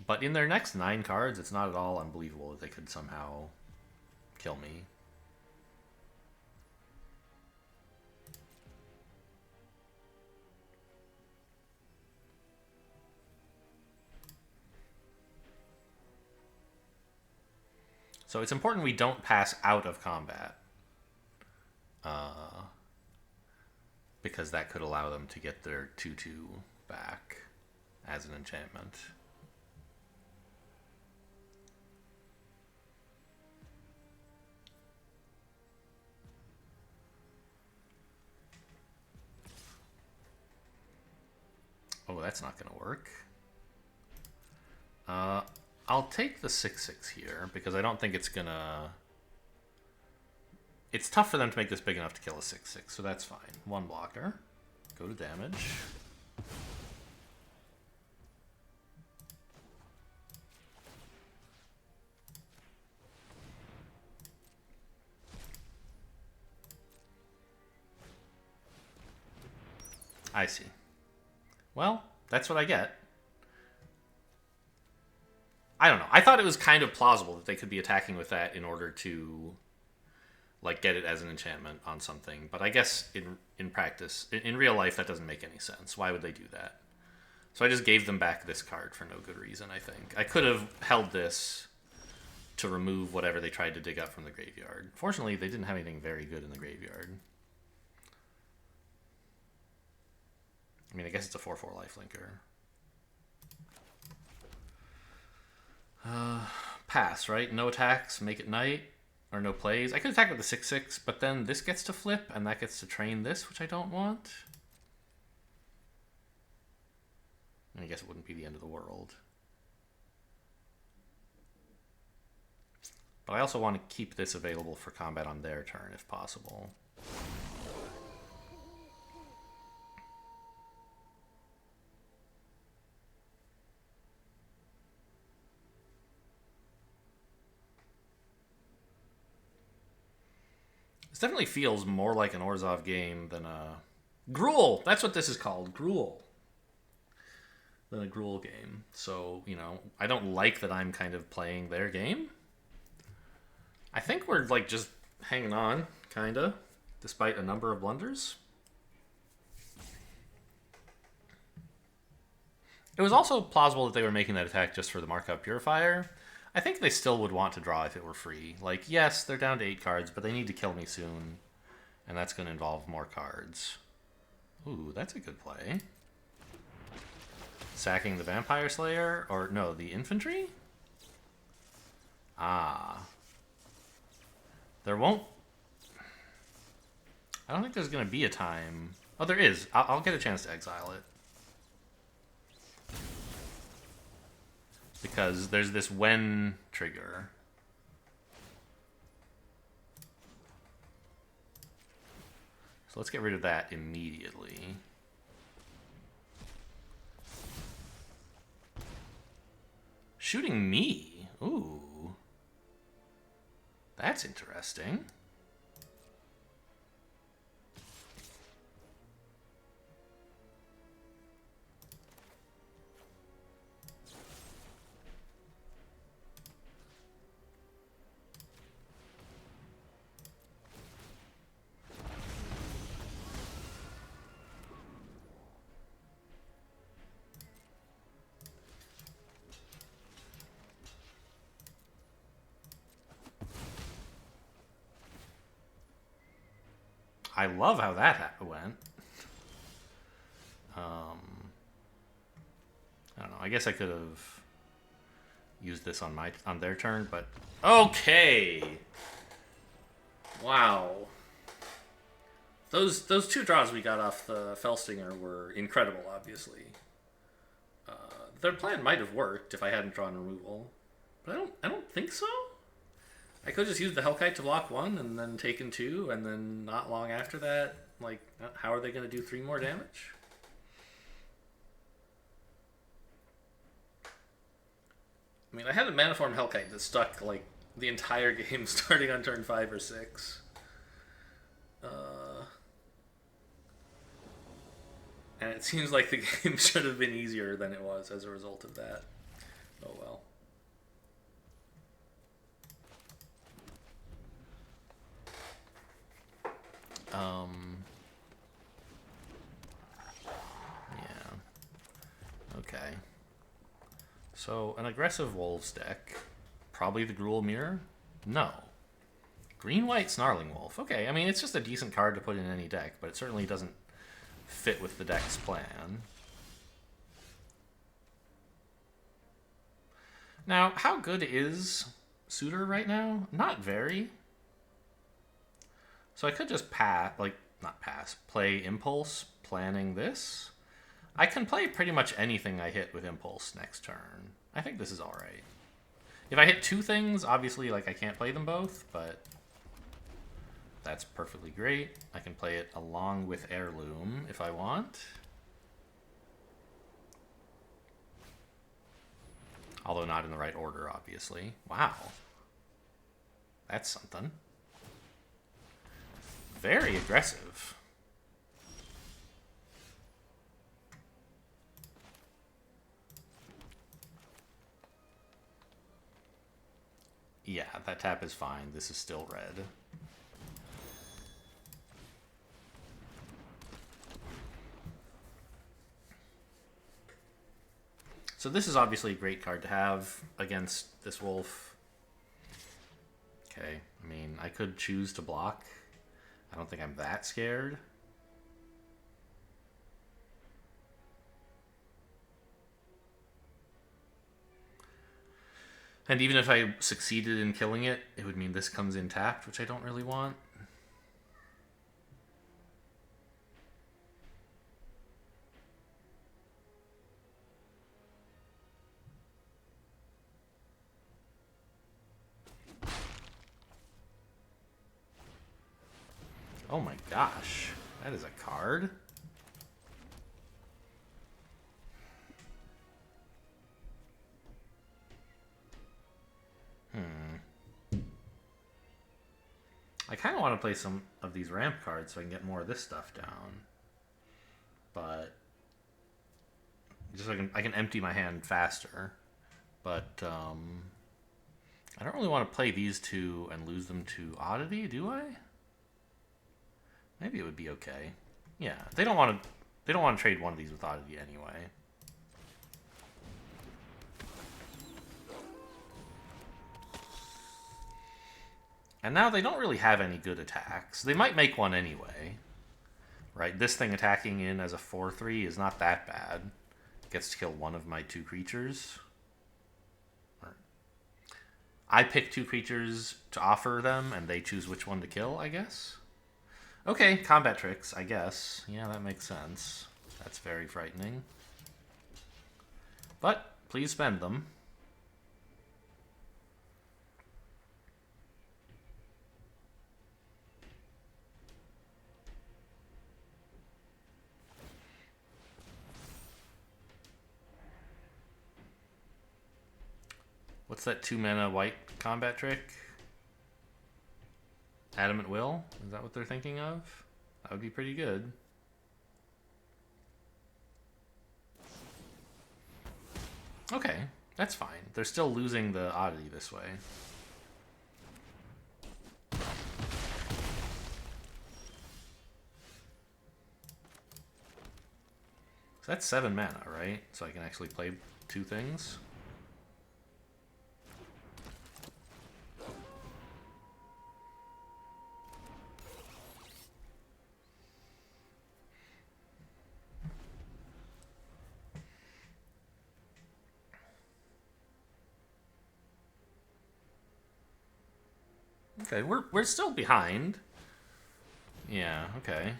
But in their next 9 cards, it's not at all unbelievable that they could somehow kill me. So it's important we don't pass out of combat. Because that could allow them to get their 2/2 back as an enchantment. Oh, that's not going to work. I'll take the 6/6 here because I don't think it's going to... It's tough for them to make this big enough to kill a 6/6, so that's fine. 1 blocker. Go to damage. I see. Well, that's what I get. I don't know. I thought it was kind of plausible that they could be attacking with that in order to, like, get it as an enchantment on something. But I guess in practice, in real life, that doesn't make any sense. Why would they do that? So I just gave them back this card for no good reason, I think. I could have held this to remove whatever they tried to dig up from the graveyard. Fortunately, they didn't have anything very good in the graveyard. I mean, I guess it's a 4/4 lifelinker. Pass, right? No attacks, make it night, or no plays. I could attack with the 6/6, but then this gets to flip, and that gets to train this, which I don't want. And I guess it wouldn't be the end of the world. But I also want to keep this available for combat on their turn, if possible. This definitely feels more like an Orzhov game than a... Gruul! That's what this is called. Gruul. Than a Gruul game. So, you know, I don't like that I'm kind of playing their game. I think we're, like, just hanging on, kinda, despite a number of blunders. It was also plausible that they were making that attack just for the Markup Purifier. I think they still would want to draw if it were free. Like, yes, they're down to 8 cards, but they need to kill me soon. And that's going to involve more cards. Ooh, that's a good play. Sacking the Vampire Slayer? Or, no, the Infantry? Ah. There won't... I don't think there's going to be a time... Oh, there is. I'll get a chance to exile it. Because there's this when trigger. So let's get rid of that immediately. Shooting me? Ooh. That's interesting. I love how that went. I don't know. I guess I could have used this on their turn, but okay. Wow. Those two draws we got off the Felstinger were incredible. Obviously, their plan might have worked if I hadn't drawn removal, but I don't think so. I could just use the Hellkite to block one and then taken two, and then not long after that, like, how are they going to do 3 more damage? I mean, I had a Maniform Hellkite that stuck, like, the entire game starting on turn 5 or 6. And it seems like the game should have been easier than it was as a result of that. Oh well. Yeah. Okay. So, an aggressive Wolves deck. Probably the Gruul Mirror? No. Green-White Snarling Wolf. Okay, I mean, it's just a decent card to put in any deck, but it certainly doesn't fit with the deck's plan. Now, how good is Suitor right now? Not very. So I could just play Impulse, planning this. I can play pretty much anything I hit with Impulse next turn. I think this is alright. If I hit 2 things, obviously, like, I can't play them both, but that's perfectly great. I can play it along with Heirloom if I want. Although not in the right order, obviously. Wow. That's something. Very aggressive. Yeah, that tap is fine. This is still red. So this is obviously a great card to have against this wolf. Okay, I mean, I could choose to block. I don't think I'm that scared. And even if I succeeded in killing it, it would mean this comes in tapped, which I don't really want. Oh my gosh, that is a card. I kind of want to play some of these ramp cards so I can get more of this stuff down. But just so I can empty my hand faster. But I don't really want to play these two and lose them to Oddity, do I? Maybe it would be okay. Yeah, they don't want to trade one of these with Oddity anyway. And now they don't really have any good attacks. They might make one anyway. Right? This thing attacking in as a 4/3 is not that bad. It gets to kill one of my 2 creatures. I pick 2 creatures to offer them, and they choose which one to kill, I guess. Okay, combat tricks, I guess. Yeah, that makes sense. That's very frightening. But please spend them. What's that 2-mana white combat trick? Adamant Will? Is that what they're thinking of? That would be pretty good. Okay, that's fine. They're still losing the Oddity this way. So that's 7 mana, right? So I can actually play 2 things. Okay, we're still behind. Yeah, okay.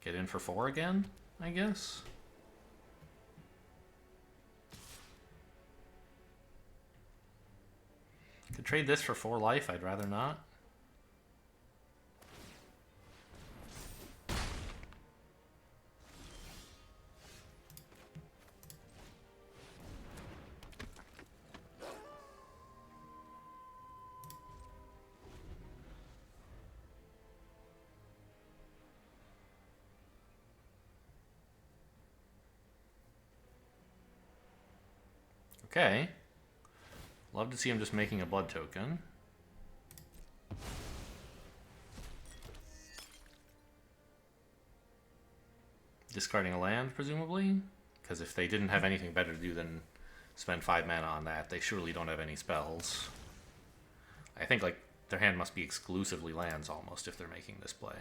Get in for 4 again, I guess. Could trade this for 4 life, I'd rather not. Okay. Love to see him just making a blood token. Discarding a land, presumably? Because if they didn't have anything better to do than spend 5 mana on that, they surely don't have any spells. I think, like, their hand must be exclusively lands, almost, if they're making this play.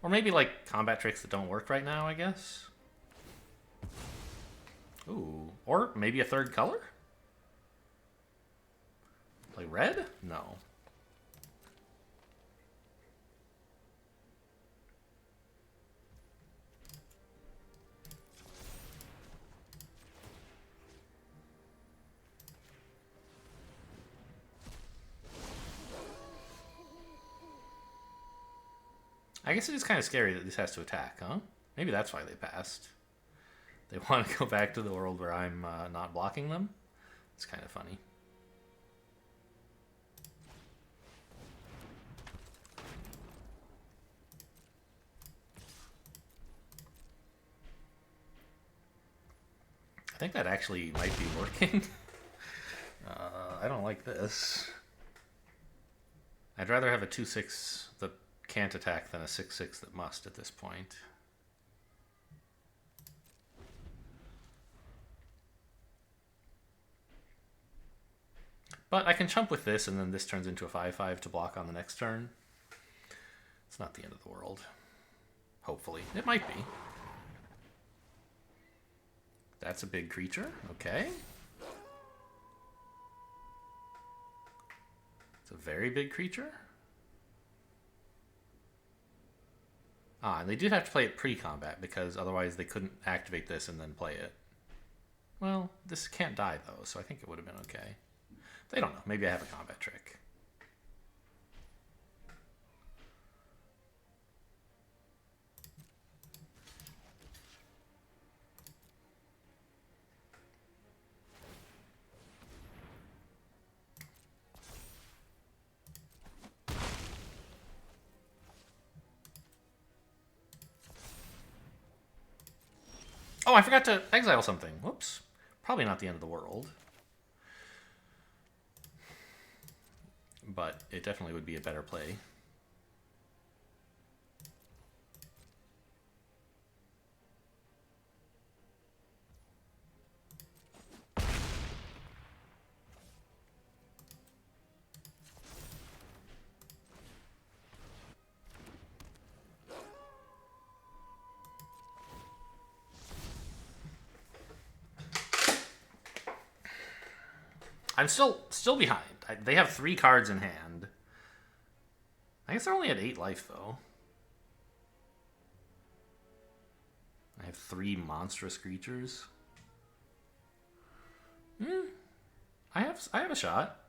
Or maybe, like, combat tricks that don't work right now, I guess? Ooh. Or maybe a 3rd color? Play red? No. I guess it is kind of scary that this has to attack, huh? Maybe that's why they passed. They want to go back to the world where I'm not blocking them? It's kind of funny. I think that actually might be working. I don't like this. I'd rather have a 2/6 that can't attack than a 6/6 that must at this point. But I can chump with this, and then this turns into a 5/5 to block on the next turn. It's not the end of the world. Hopefully. It might be. That's a big creature. Okay. It's a very big creature. Ah, and they did have to play it pre-combat, because otherwise they couldn't activate this and then play it. Well, this can't die, though, so I think it would have been okay. They don't know. Maybe I have a combat trick. Oh, I forgot to exile something. Whoops. Probably not the end of the world. But it definitely would be a better play. I'm still behind. They have 3 cards in hand. I guess they're only at 8 life, though. I have 3 monstrous creatures. I have a shot.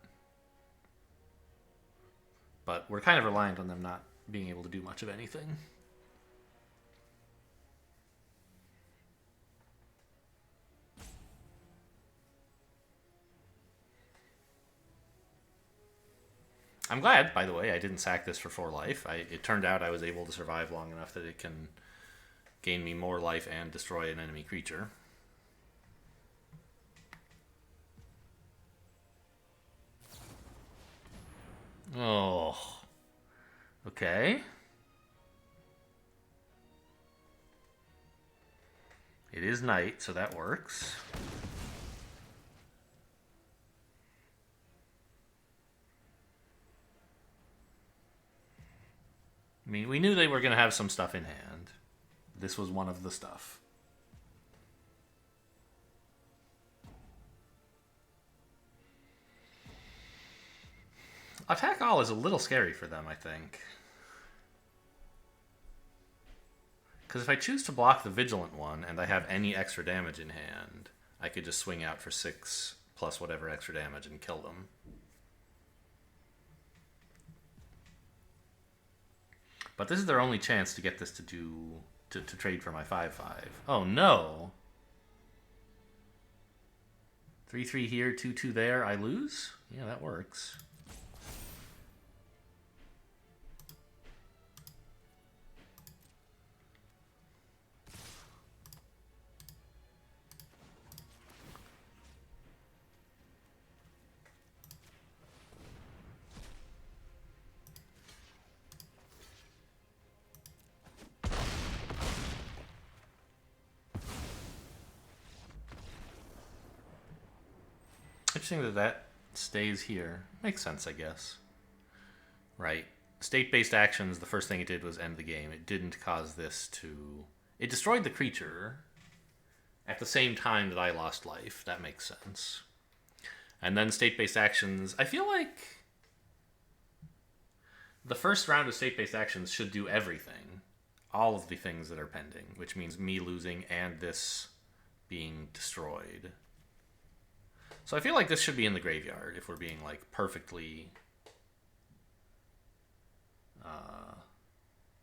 But we're kind of reliant on them not being able to do much of anything. I'm glad, by the way, I didn't sack this for 4 life. It turned out I was able to survive long enough that it can gain me more life and destroy an enemy creature. Oh. Okay. It is night, so that works. I mean, we knew they were going to have some stuff in hand. This was one of the stuff. Attack all is a little scary for them, I think. Because if I choose to block the Vigilant one and I have any extra damage in hand, I could just swing out for 6 plus whatever extra damage and kill them. But this is their only chance to get this to do... to trade for my 5/5. Oh, no! 3/3 here, 2/2 there, I lose? Yeah, that works. Interesting that that stays here. Makes sense, I guess. Right. State-based actions, the first thing it did was end the game. It didn't cause this to... It destroyed the creature at the same time that I lost life. That makes sense. And then state-based actions... I feel like the first round of state-based actions should do everything. All of the things that are pending, which means me losing and this being destroyed. So I feel like this should be in the graveyard if we're being like perfectly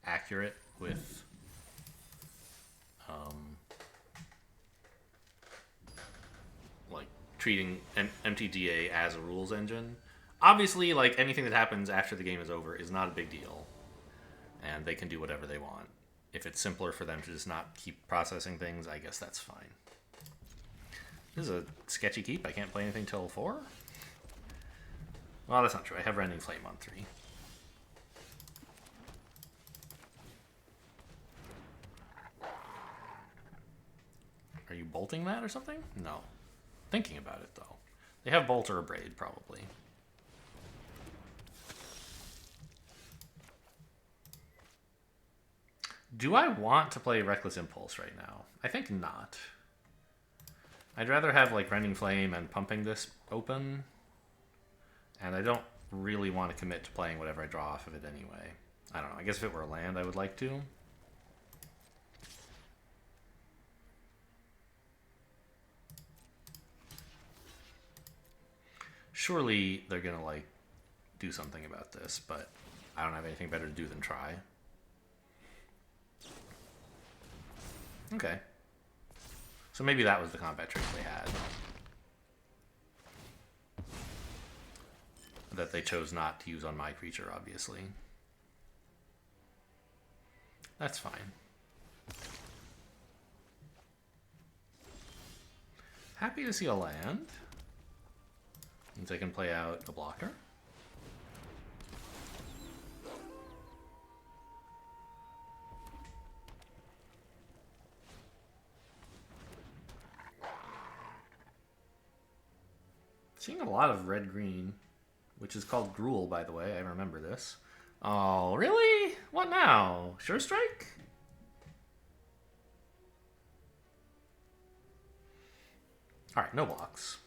accurate with like treating MTGA as a rules engine. Obviously, like anything that happens after the game is over is not a big deal, and they can do whatever they want. If it's simpler for them to just not keep processing things, I guess that's fine. This is a sketchy keep. I can't play anything till 4? Well, that's not true. I have Rending Flame on 3. Are you bolting that or something? No. Thinking about it, though. They have Bolt or a Braid, probably. Do I want to play Reckless Impulse right now? I think not. I'd rather have like Rending Flame and pumping this open, and I don't really want to commit to playing whatever I draw off of it anyway. I don't know. I guess if it were a land, I would like to. Surely they're gonna like do something about this, but I don't have anything better to do than try. Okay. So maybe that was the combat trick they had. That they chose not to use on my creature, obviously. That's fine. Happy to see a land. Means I can play out a blocker. Seeing a lot of red-green, which is called Gruul, by the way. I remember this. Oh, really? What now? Sure Strike? Alright, no blocks.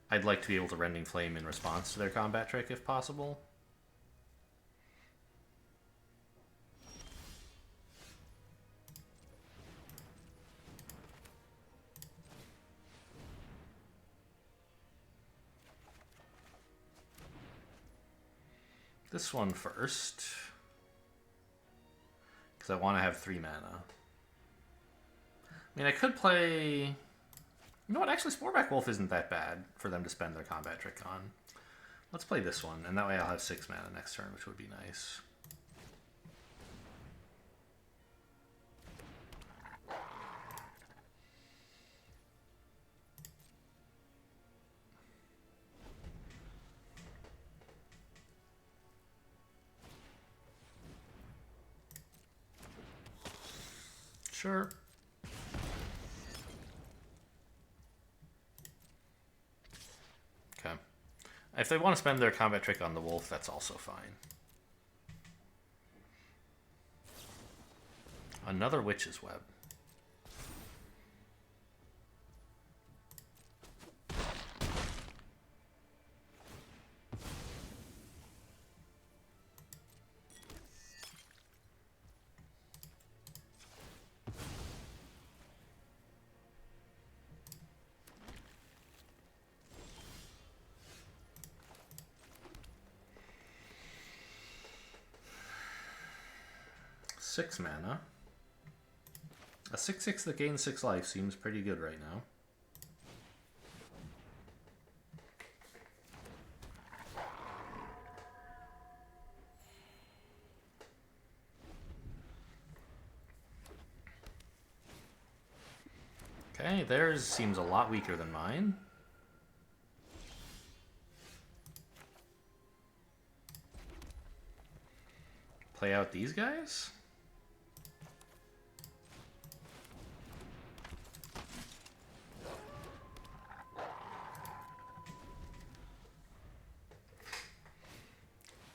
I'd like to be able to Rending Flame in response to their combat trick, if possible. This one first, because I want to have 3 mana. I mean, I could play... You know what? Actually, Sporeback Wolf isn't that bad for them to spend their combat trick on. Let's play this one, and that way I'll have 6 mana next turn, which would be nice. Sure. Okay. If they want to spend their combat trick on the wolf, that's also fine. Another Witch's Web. 6 mana. A 6/6 that gains 6 life seems pretty good right now. Okay, theirs seems a lot weaker than mine. Play out these guys?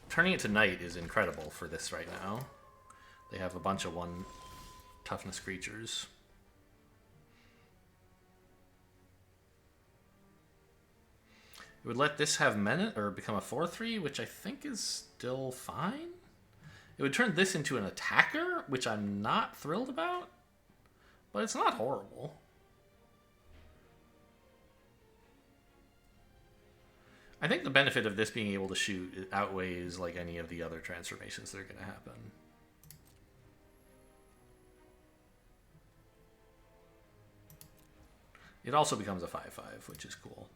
Turning it to Knight is incredible for this right now. They have a bunch of 1 toughness creatures. It would let this have menace or become a 4/3, which I think is still fine. It would turn this into an attacker, which I'm not thrilled about, but it's not horrible. I think the benefit of this being able to shoot outweighs like any of the other transformations that are going to happen. It also becomes a 5/5, which is cool.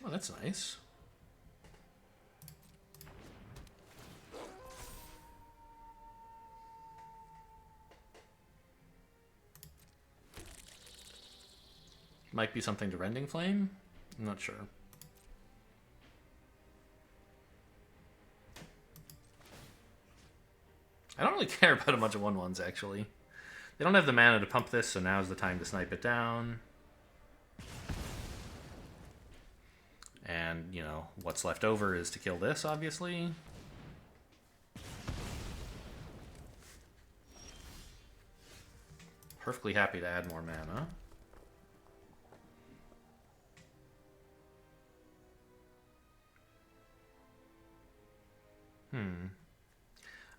Oh, that's nice. Might be something to Rending Flame? I'm not sure. I don't really care about a bunch of 1/1s, actually. They don't have the mana to pump this, so now's the time to snipe it down. And, you know, what's left over is to kill this, obviously. Perfectly happy to add more mana.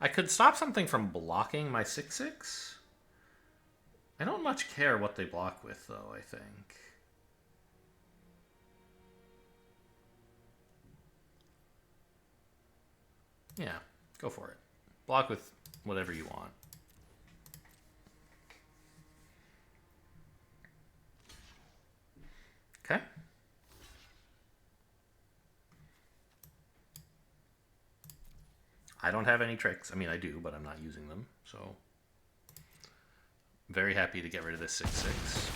I could stop something from blocking my 6/6. I don't much care what they block with, though, I think. Yeah, go for it. Block with whatever you want. Okay. I don't have any tricks. I mean, I do, but I'm not using them, so... Very happy to get rid of this 6/6.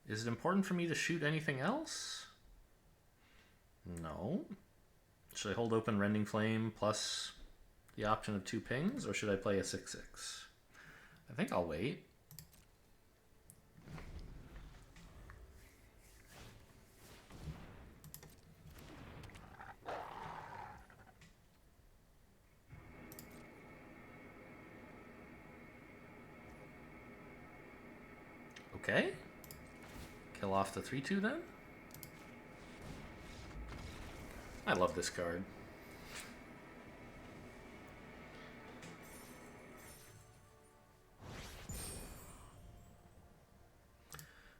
Is it important for me to shoot anything else? No. Should I hold open Rending Flame plus the option of 2 pings, or should I play a 6/6? I think I'll wait. Okay. Kill off the 3/2 then. I love this card.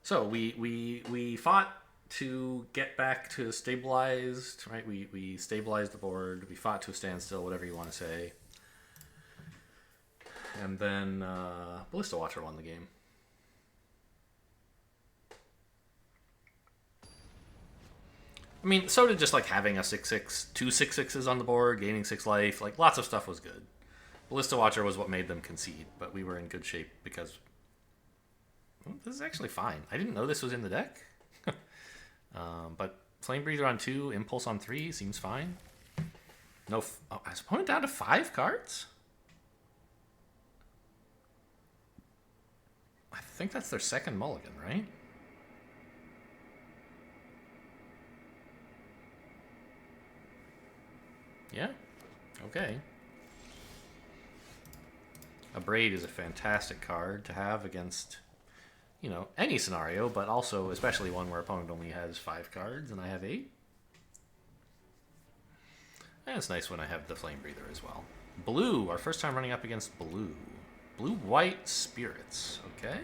So we fought to get back to stabilized, right? We stabilized the board. We fought to a standstill, whatever you want to say. And then Ballista Watcher won the game. I mean, so did just like having a 6/6, 2 6/6s on the board, gaining 6 life. Like lots of stuff was good. Ballista Watcher was what made them concede, but we were in good shape because this is actually fine. I didn't know this was in the deck. But Flame Breather on 2, Impulse on 3 seems fine. No, is opponent down to 5 cards? I think that's their second mulligan, right? Yeah, okay. A Braid is a fantastic card to have against, you know, any scenario, but also especially one where opponent only has 5 cards and I have 8. And it's nice when I have the Flame Breather as well. Blue, our first time running up against blue. Blue-white spirits, okay.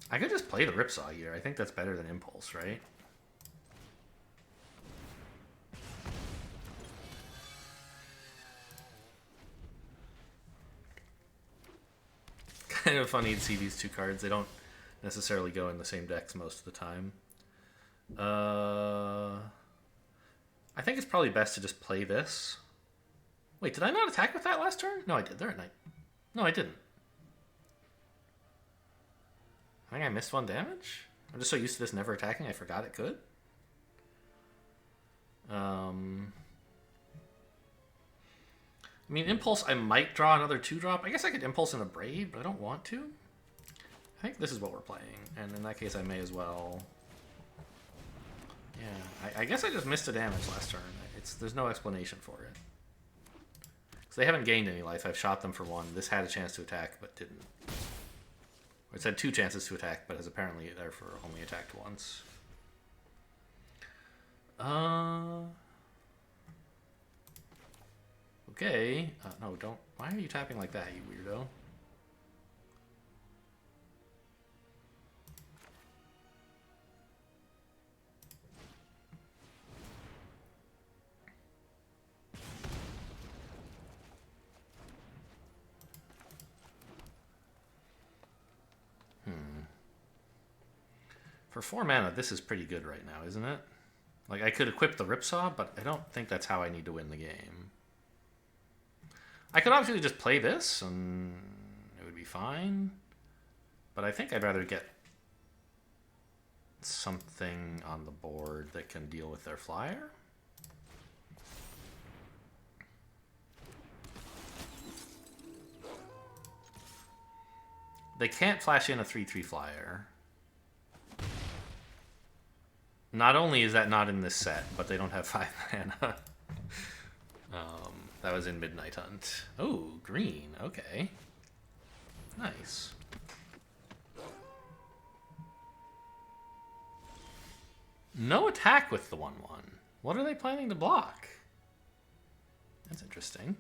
I could just play the Ripsaw here. I think that's better than Impulse, right? Kind of funny to see these two cards. They don't necessarily go in the same decks most of the time. I think it's probably best to just play this. Wait, did I not attack with that last turn? No, I did. They're at night. No, I didn't. I think I missed 1 damage. I'm just so used to this never attacking, I forgot it could. I mean, Impulse, I might draw another 2-drop. I guess I could Impulse in a Braid, but I don't want to. I think this is what we're playing, and in that case I may as well... Yeah, I guess I just missed a damage last turn. There's no explanation for it. So they haven't gained any life. I've shot them for 1. This had a chance to attack, but didn't. Or it's had 2 chances to attack, but has apparently therefore only attacked once. Okay. No, don't. Why are you tapping like that, you weirdo? For 4 mana, this is pretty good right now, isn't it? Like, I could equip the Ripsaw, but I don't think that's how I need to win the game. I could obviously just play this, and it would be fine. But I think I'd rather get something on the board that can deal with their flyer. They can't flash in a 3/3 flyer. Not only is that not in this set, but they don't have 5 mana. That was in Midnight Hunt. Oh, green. Okay. Nice. No attack with the 1/1. What are they planning to block? That's interesting.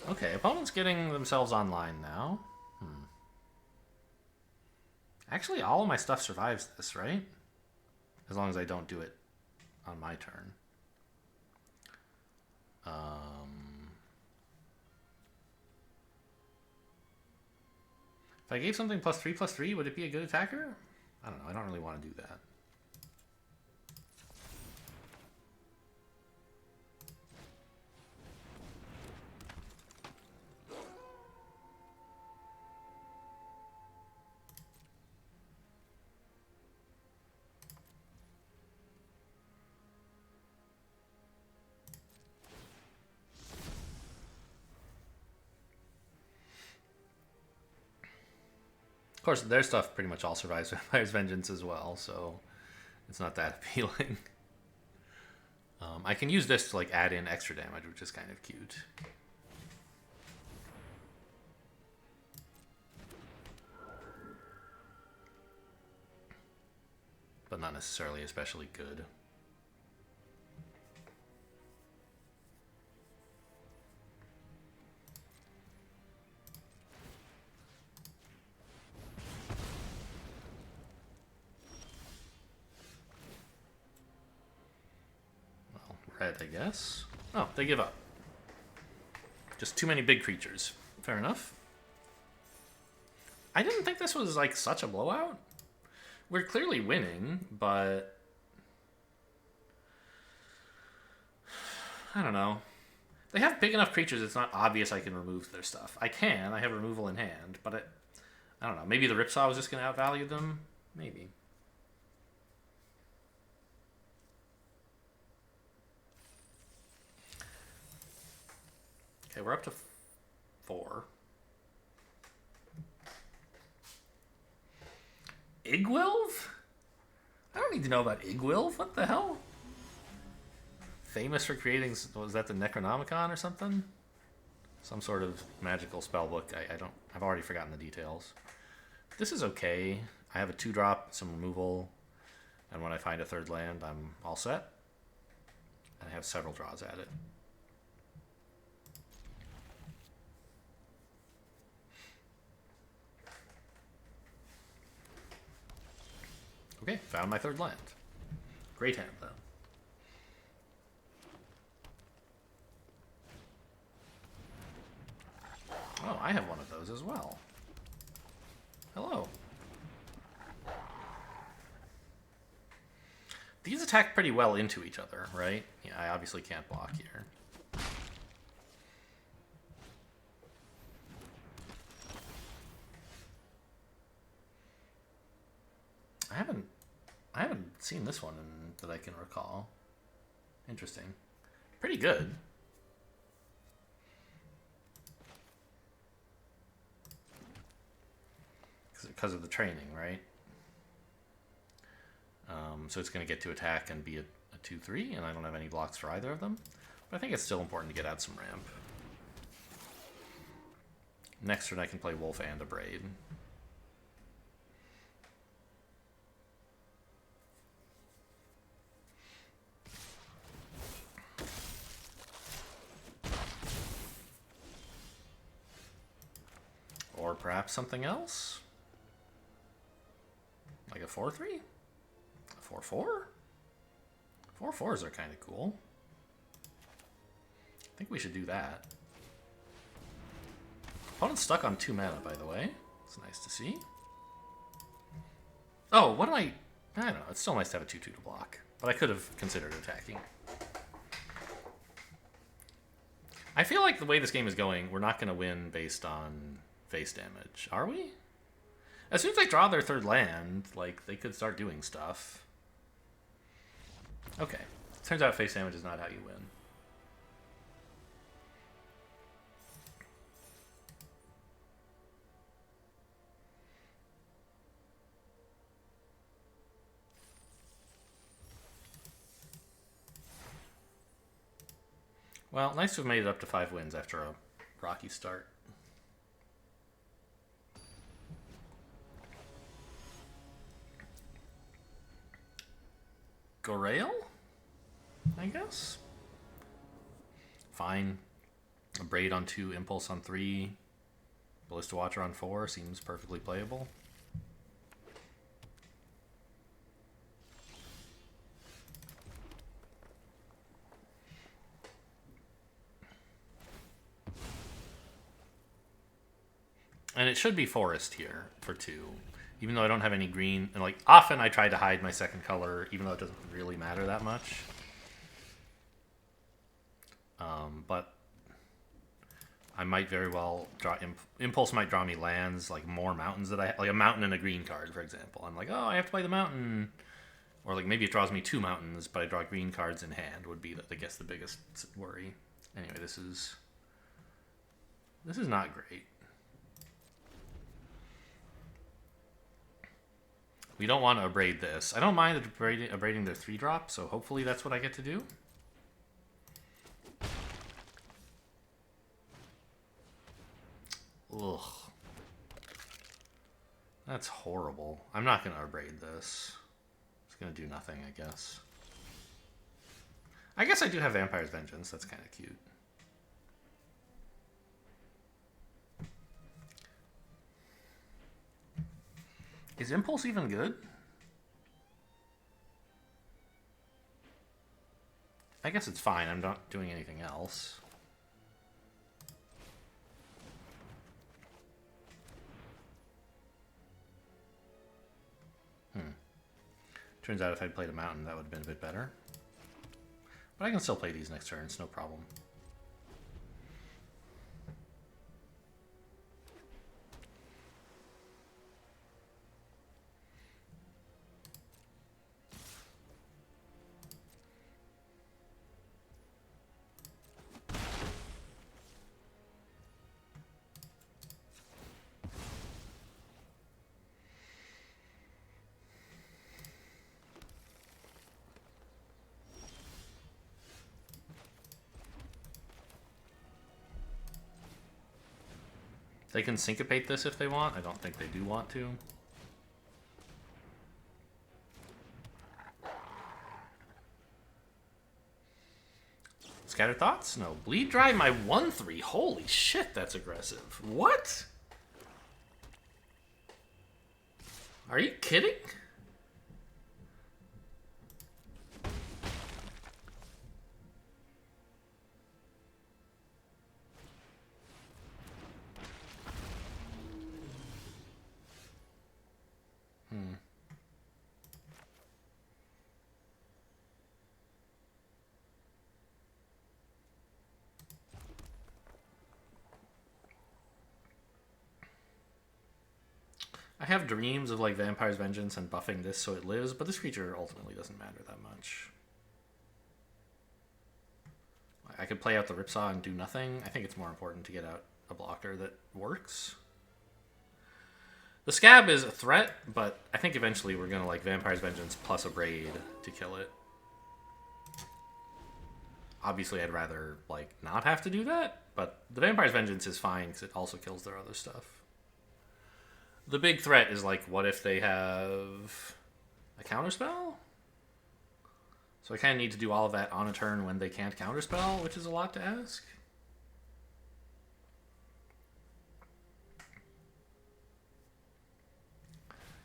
Okay, opponent's getting themselves online now. Actually, all of my stuff survives this, right? As long as I don't do it on my turn. If I gave something +3/+3, would it be a good attacker? I don't know. I don't really want to do that. Of course, their stuff pretty much all survives Vampire's Vengeance as well, so it's not that appealing. I can use this to like add in extra damage, which is kind of cute. But not necessarily especially good. Red, I guess. Oh, they give up. Just too many big creatures. Fair enough. I didn't think this was like such a blowout. We're clearly winning, but I don't know. They have big enough creatures, it's not obvious I can remove their stuff. I can, I have removal in hand, but I don't know. Maybe the Ripsaw was just going to outvalue them? Maybe. Okay, we're up to 4. Igwilv? I don't need to know about Igwilv. What the hell? Famous for creating... Was that the Necronomicon or something? Some sort of magical spell book. I've already forgotten the details. This is okay. I have a 2-drop, some removal, and when I find a 3rd land, I'm all set. And I have several draws at it. Okay, found my 3rd land. Great hand, though. Oh, I have one of those as well. Hello. These attack pretty well into each other, right? Yeah, I obviously can't block here. I haven't seen this one that I can recall. Interesting. Pretty good. Because of the training, right? So it's going to get to attack and be a 2/3, and I don't have any blocks for either of them. But I think it's still important to get out some ramp. Next turn I can play Wolf and a Braid. Or perhaps something else? Like a 4/3? A 4/4? 4/4s are kind of cool. I think we should do that. Opponent's stuck on 2 mana, by the way. It's nice to see. Oh, what am I don't know. It's still nice to have a 2/2 to block. But I could have considered attacking. I feel like the way this game is going, we're not going to win based on face damage. Are we? As soon as they draw their 3rd land, like, they could start doing stuff. Okay. Turns out face damage is not how you win. Well, nice to have made it up to 5 wins after a rocky start. Gruul? I guess? Fine. A Braid on 2, Impulse on 3, Ballista Watcher on 4 seems perfectly playable. And it should be Forest here for 2. Even though I don't have any green. And, like, often I try to hide my 2nd color, even though it doesn't really matter that much. But I might very well draw... Impulse might draw me lands, like, more mountains that I... Like, a mountain and a green card, for example. I'm like, oh, I have to play the mountain. Or, like, maybe it draws me 2 mountains, but I draw green cards in hand would be, I guess, the biggest worry. Anyway, this is not great. We don't want to abrade this. I don't mind abrading their 3-drop, so hopefully that's what I get to do. Ugh. That's horrible. I'm not going to abrade this. It's going to do nothing, I guess. I guess I do have Vampire's Vengeance. That's kind of cute. Is Impulse even good? I guess it's fine. I'm not doing anything else. Turns out if I'd played a mountain, that would have been a bit better. But I can still play these next turn. It's no problem. They can syncopate this if they want. I don't think they do want to. Scattered Thoughts? No. Bleed Dry my 1/3. Holy shit, that's aggressive. What? Are you kidding? I have dreams of like Vampire's Vengeance and buffing this so it lives, but this creature ultimately doesn't matter that much. I could play out the Ripsaw and do nothing. I think it's more important to get out a blocker that works. The Scab is a threat, but I think eventually we're going to like Vampire's Vengeance plus a Braid to kill it. Obviously, I'd rather like not have to do that, but the Vampire's Vengeance is fine because it also kills their other stuff. The big threat is like, what if they have a counterspell? So I kind of need to do all of that on a turn when they can't counterspell, which is a lot to ask.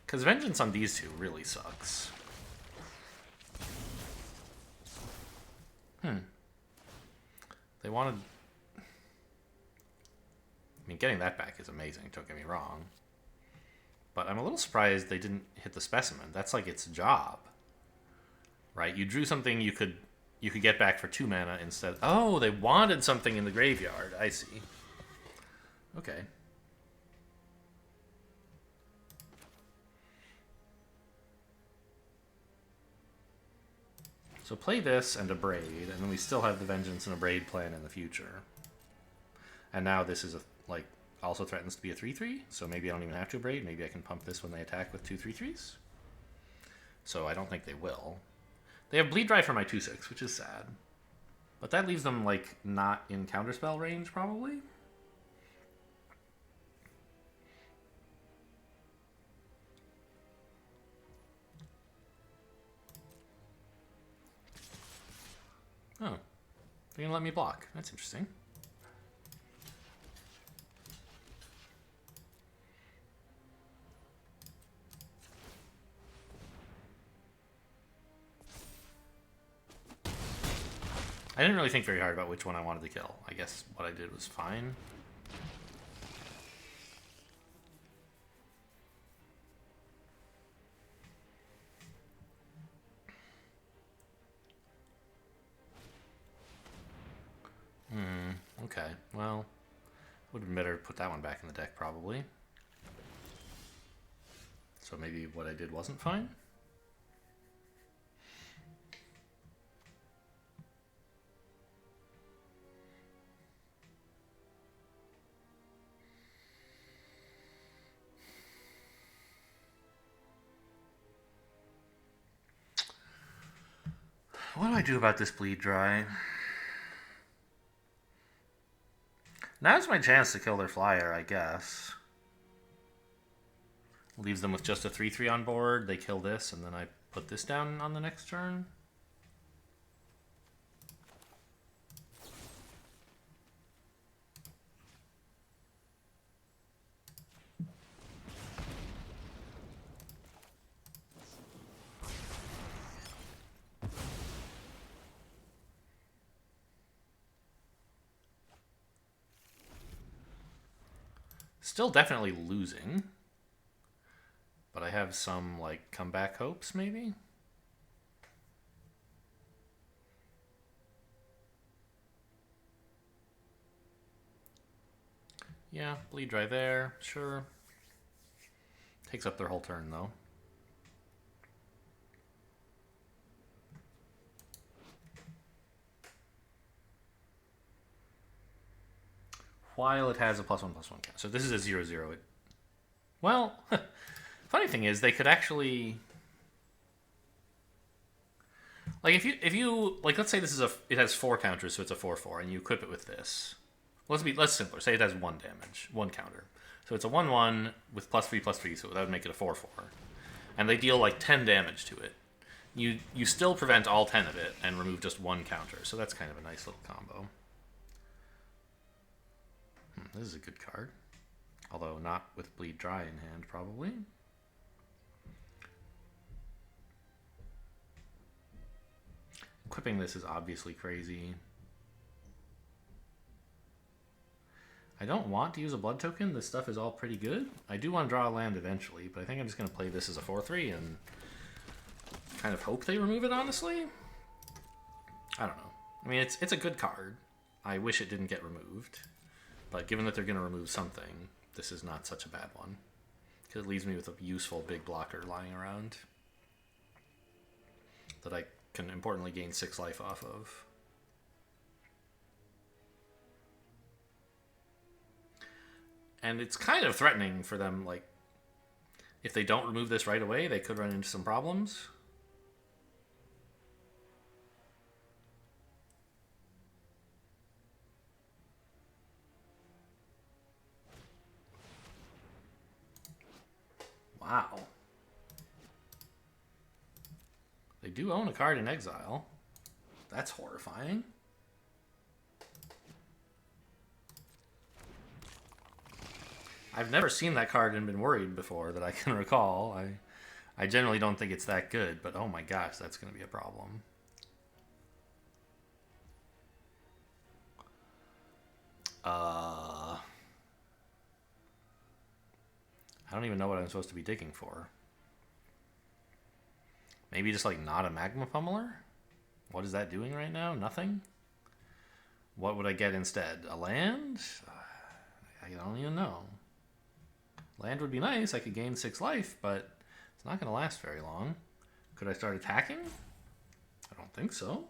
Because Vengeance on these two really sucks. They wanted... I mean, getting that back is amazing, don't get me wrong. But I'm a little surprised they didn't hit the Specimen. That's like its job. Right? You drew something you could get back for 2 mana instead. Oh, they wanted something in the graveyard. I see. Okay. So play this and a Braid, and then we still have the Vengeance and a Braid plan in the future. And now this is a like also threatens to be a 3/3, so maybe I don't even have to Braid. Maybe I can pump this when they attack with 2 3/3s. So I don't think they will. They have Bleed Dry for my 2/6, which is sad. But that leaves them like not in counterspell range probably. Oh, they're gonna let me block. That's interesting. I didn't really think very hard about which one I wanted to kill. I guess what I did was fine. Okay, well, would have been better to put that one back in the deck probably. So maybe what I did wasn't fine? What do I do about this Bleed Dry? Now's my chance to kill their flyer, I guess. Leaves them with just a 3/3 on board. They kill this, and then I put this down on the next turn. Still definitely losing. But I have some, like, comeback hopes, maybe? Yeah, Bleed Dry there, sure. Takes up their whole turn, though. While it has a +1/+1 count. So this is a 0/0. Well, funny thing is, they could actually... Like, if you like, let's say this is it has 4 counters, so it's a 4/4, and you equip it with this. Let's simpler. Say it has 1 damage, 1 counter. So it's a 1/1 with +3/+3, so that would make it a 4/4. And they deal like 10 damage to it. You still prevent all 10 of it and remove just 1 counter. So that's kind of a nice little combo. This is a good card. Although not with Bleed Dry in hand, probably. Equipping this is obviously crazy. I don't want to use a blood token. This stuff is all pretty good. I do want to draw a land eventually, but I think I'm just going to play this as a 4/3 and kind of hope they remove it, honestly. I don't know. I mean, it's a good card. I wish it didn't get removed. But given that they're going to remove something, this is not such a bad one. Because it leaves me with a useful big blocker lying around that I can importantly gain 6 life off of. And it's kind of threatening for them, like, if they don't remove this right away, they could run into some problems. Wow. They do own a card in exile. That's horrifying. I've never seen that card and been worried before that I can recall. I generally don't think it's that good, but oh my gosh, that's going to be a problem. I don't even know what I'm supposed to be digging for. Maybe just like not a Magma Pummeler? What is that doing right now? Nothing? What would I get instead? A land? I don't even know. Land would be nice. I could gain 6 life, but it's not going to last very long. Could I start attacking? I don't think so.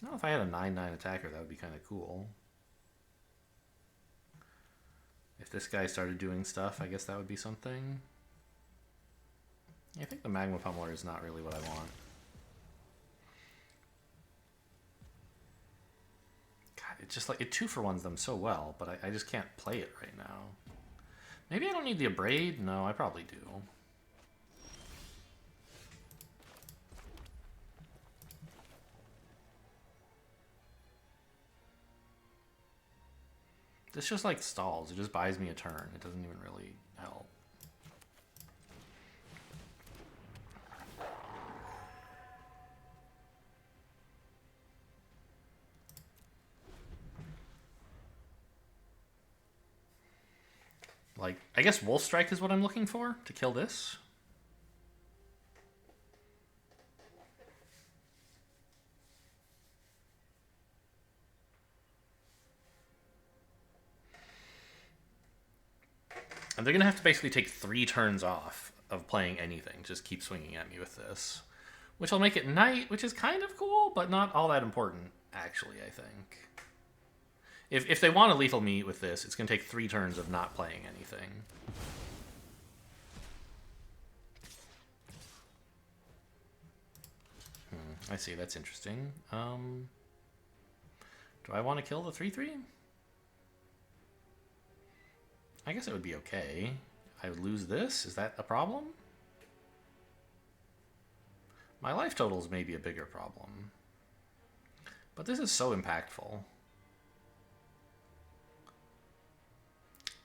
No, if I had a 9/9 attacker, that would be kind of cool. If this guy started doing stuff, I guess that would be something. I think the Magma Pummeler is not really what I want. God, it's just like, it 2-for-1s them so well, but I just can't play it right now. Maybe I don't need the Abrade? No, I probably do. This just like stalls. It just buys me a turn. It doesn't even really help. Like, I guess Wolf Strike is what I'm looking for to kill this. And they're going to have to basically take 3 turns off of playing anything. Just keep swinging at me with this. Which will make it Night, which is kind of cool, but not all that important, actually, I think. If they want to lethal me with this, it's going to take 3 turns of not playing anything. I see, that's interesting. Do I want to kill the 3/3? I guess it would be okay. I would lose this? Is that a problem? My life totals may be a bigger problem. But this is so impactful.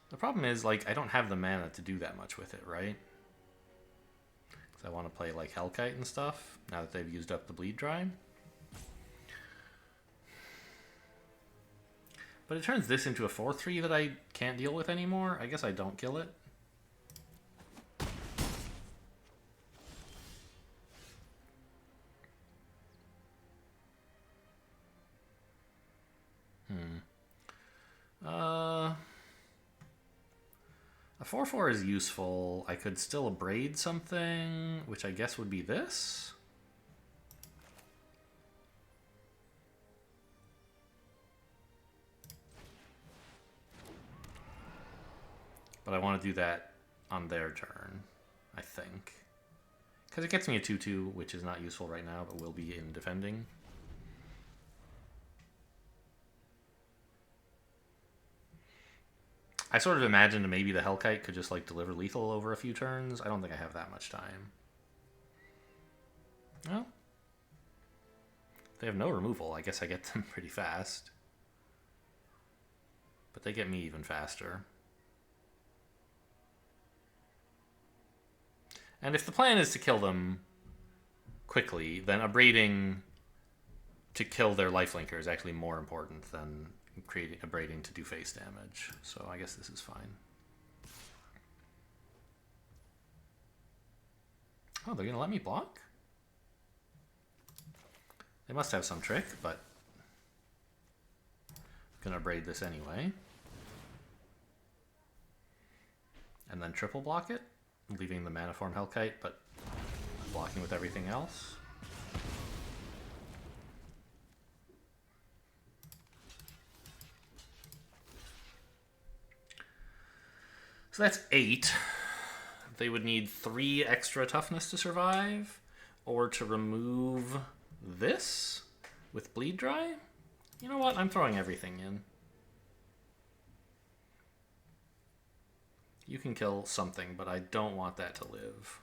The problem is, like, I don't have the mana to do that much with it, right? Because I want to play, like, Hellkite and stuff, now that they've used up the Bleed Dry. But it turns this into a 4/3 that I can't deal with anymore. I guess I don't kill it. A 4/4 is useful. I could still Abrade something, which I guess would be this. But I want to do that on their turn, I think. Because it gets me a 2/2, which is not useful right now, but will be in defending. I sort of imagined maybe the Hellkite could just like deliver lethal over a few turns. I don't think I have that much time. Well, they have no removal. I guess I get them pretty fast. But they get me even faster. And if the plan is to kill them quickly, then abrading to kill their lifelinker is actually more important than abrading to do face damage. So I guess this is fine. Oh, they're going to let me block? They must have some trick, but I'm going to abrade this anyway. And then triple block it, leaving the Maniform Hellkite, but blocking with everything else. So that's 8. They would need 3 extra toughness to survive, or to remove this with Bleed Dry. You know what? I'm throwing everything in. You can kill something, but I don't want that to live.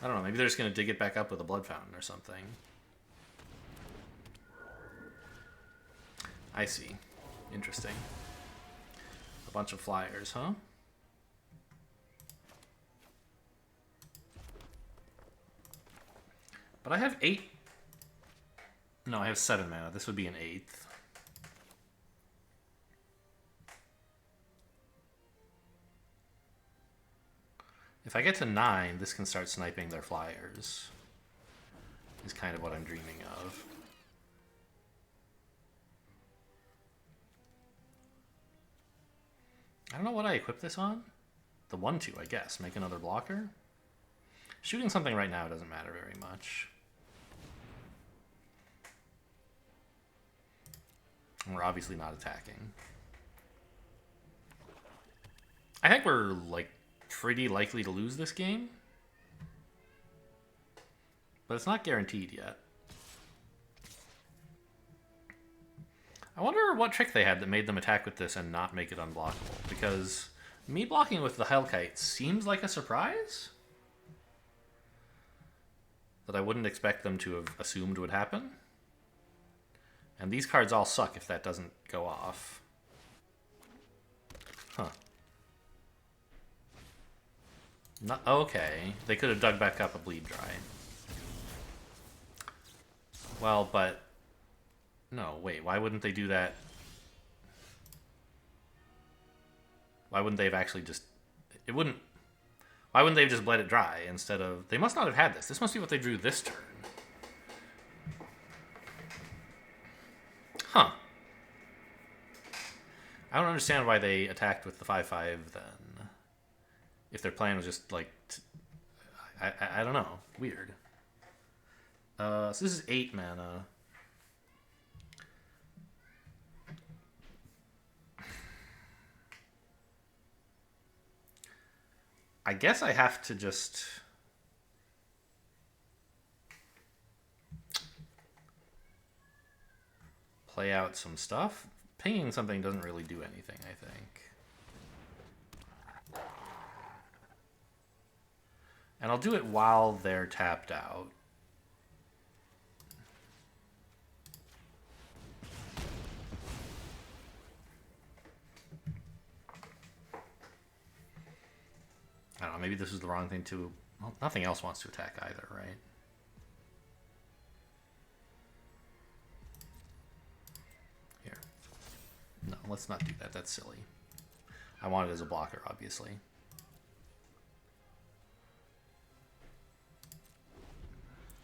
I don't know, maybe they're just going to dig it back up with a Blood Fountain or something. I see. Interesting. A bunch of flyers, huh? But I have 8. No, I have 7 mana. This would be an 8th. If I get to 9, this can start sniping their flyers. Is kind of what I'm dreaming of. I don't know what I equip this on. The 1/2, I guess. Make another blocker. Shooting something right now doesn't matter very much. And we're obviously not attacking. I think we're like pretty likely to lose this game. But it's not guaranteed yet. I wonder what trick they had that made them attack with this and not make it unblockable. Because me blocking with the Hellkite seems like a surprise that I wouldn't expect them to have assumed would happen. And these cards all suck if that doesn't go off. Huh. Not, okay, they could have dug back up a Bleed Dry. Well, but... No, wait, why wouldn't they do that? Why wouldn't they have actually just... It wouldn't... Why wouldn't they have just bled it dry instead of... They must not have had this. This must be what they drew this turn. Huh. I don't understand why they attacked with the 5/5 then. If their plan was just like... I don't know. Weird. So this is 8 mana. I guess I have to just... play out some stuff. Pinging something doesn't really do anything, I think. And I'll do it while they're tapped out. I don't know, maybe this is the wrong thing to... Well, nothing else wants to attack either, right? Here. No, let's not do that. That's silly. I want it as a blocker, obviously.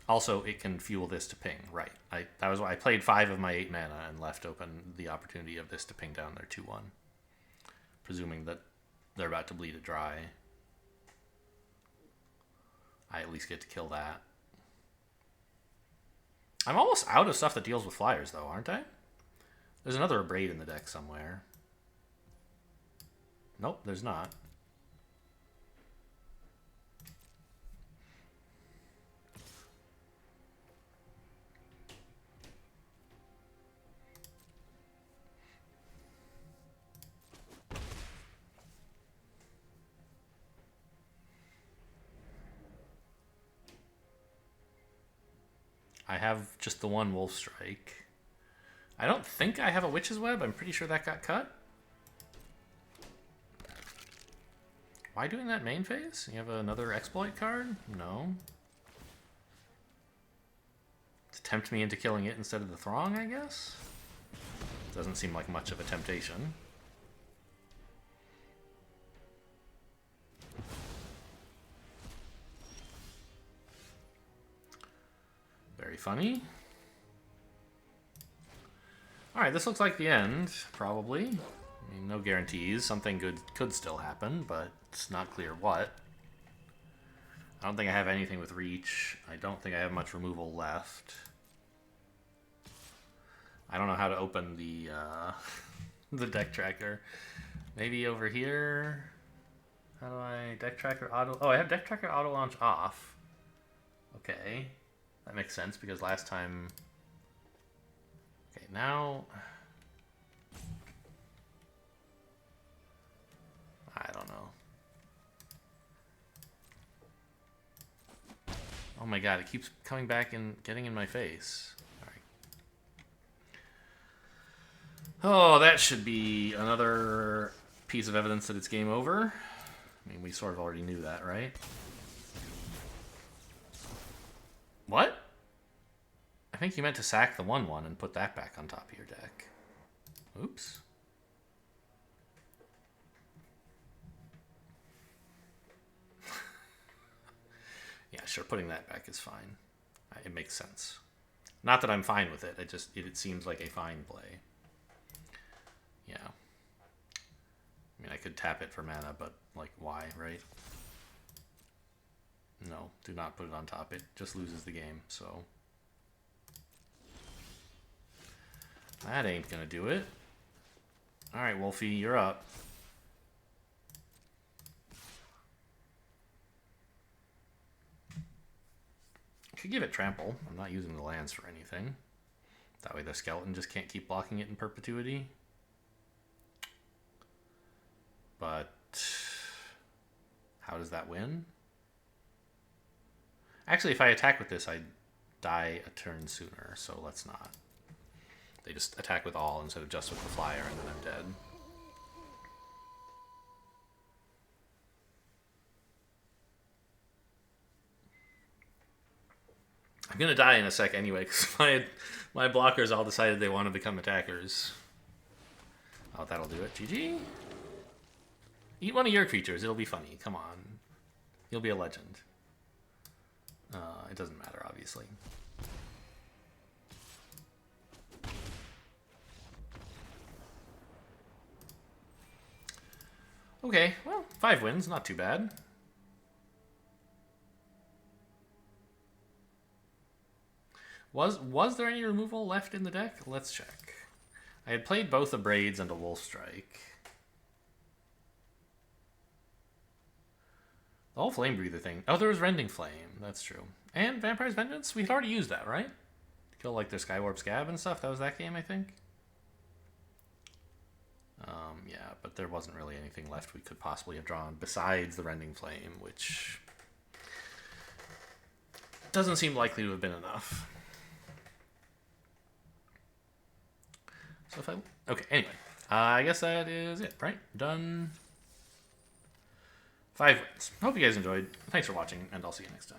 Also, it can fuel this to ping, right. That was why I played 5 of my 8 mana and left open the opportunity of this to ping down their 2/1. Presuming that they're about to bleed it dry. I at least get to kill that. I'm almost out of stuff that deals with flyers, though, aren't I? There's another Abrade in the deck somewhere. Nope, there's not. I have just the one Wolf Strike. I don't think I have a Witch's Web. I'm pretty sure that got cut. Why doing that main phase? You have another exploit card? No. To tempt me into killing it instead of the Throng, I guess? Doesn't seem like much of a temptation. Very funny. Alright, this looks like the end, probably. I mean, no guarantees. Something good could still happen, but it's not clear what. I don't think I have anything with reach. I don't think I have much removal left. I don't know how to open the the deck tracker. Maybe over here. How do I deck tracker auto? Oh, I have deck tracker auto launch off. Okay, that makes sense because last time. Okay, now. I don't know. Oh my god, it keeps coming back and getting in my face. Oh, that should be another piece of evidence that it's game over. I mean, we sort of already knew that, right? What? I think you meant to sack the 1/1 and put that back on top of your deck. Oops. Yeah, sure, putting that back is fine. It makes sense. Not that I'm fine with it, it seems like a fine play. Yeah. I mean, I could tap it for mana, but, like, why, right? No, do not put it on top. It just loses the game, so... That ain't gonna do it. Alright, Wolfie, you're up. Could give it trample. I'm not using the lands for anything. That way the skeleton just can't keep blocking it in perpetuity. But how does that win? Actually, if I attack with this, I die a turn sooner, so let's not. They just attack with all instead of just with the flyer, and then I'm dead. I'm gonna die in a sec anyway, because my blockers all decided they want to become attackers. Oh, that'll do it. GG. Eat one of your creatures. It'll be funny. Come on. You'll be a legend. It doesn't matter, obviously. Okay, well, 5 wins. Not too bad. Was there any removal left in the deck? Let's check. I had played both a Braids and a Wolf Strike. The whole Flame Breather thing. Oh, there was Rending Flame. That's true. And Vampire's Vengeance? We had already used that, right? Kill, like, their Skywarp Scab and stuff. That was that game, I think. Yeah, but there wasn't really anything left we could possibly have drawn besides the Rending Flame, which doesn't seem likely to have been enough. So if I... Okay, anyway. I guess that is it, right? Done. 5 wins. Hope you guys enjoyed. Thanks for watching, and I'll see you next time.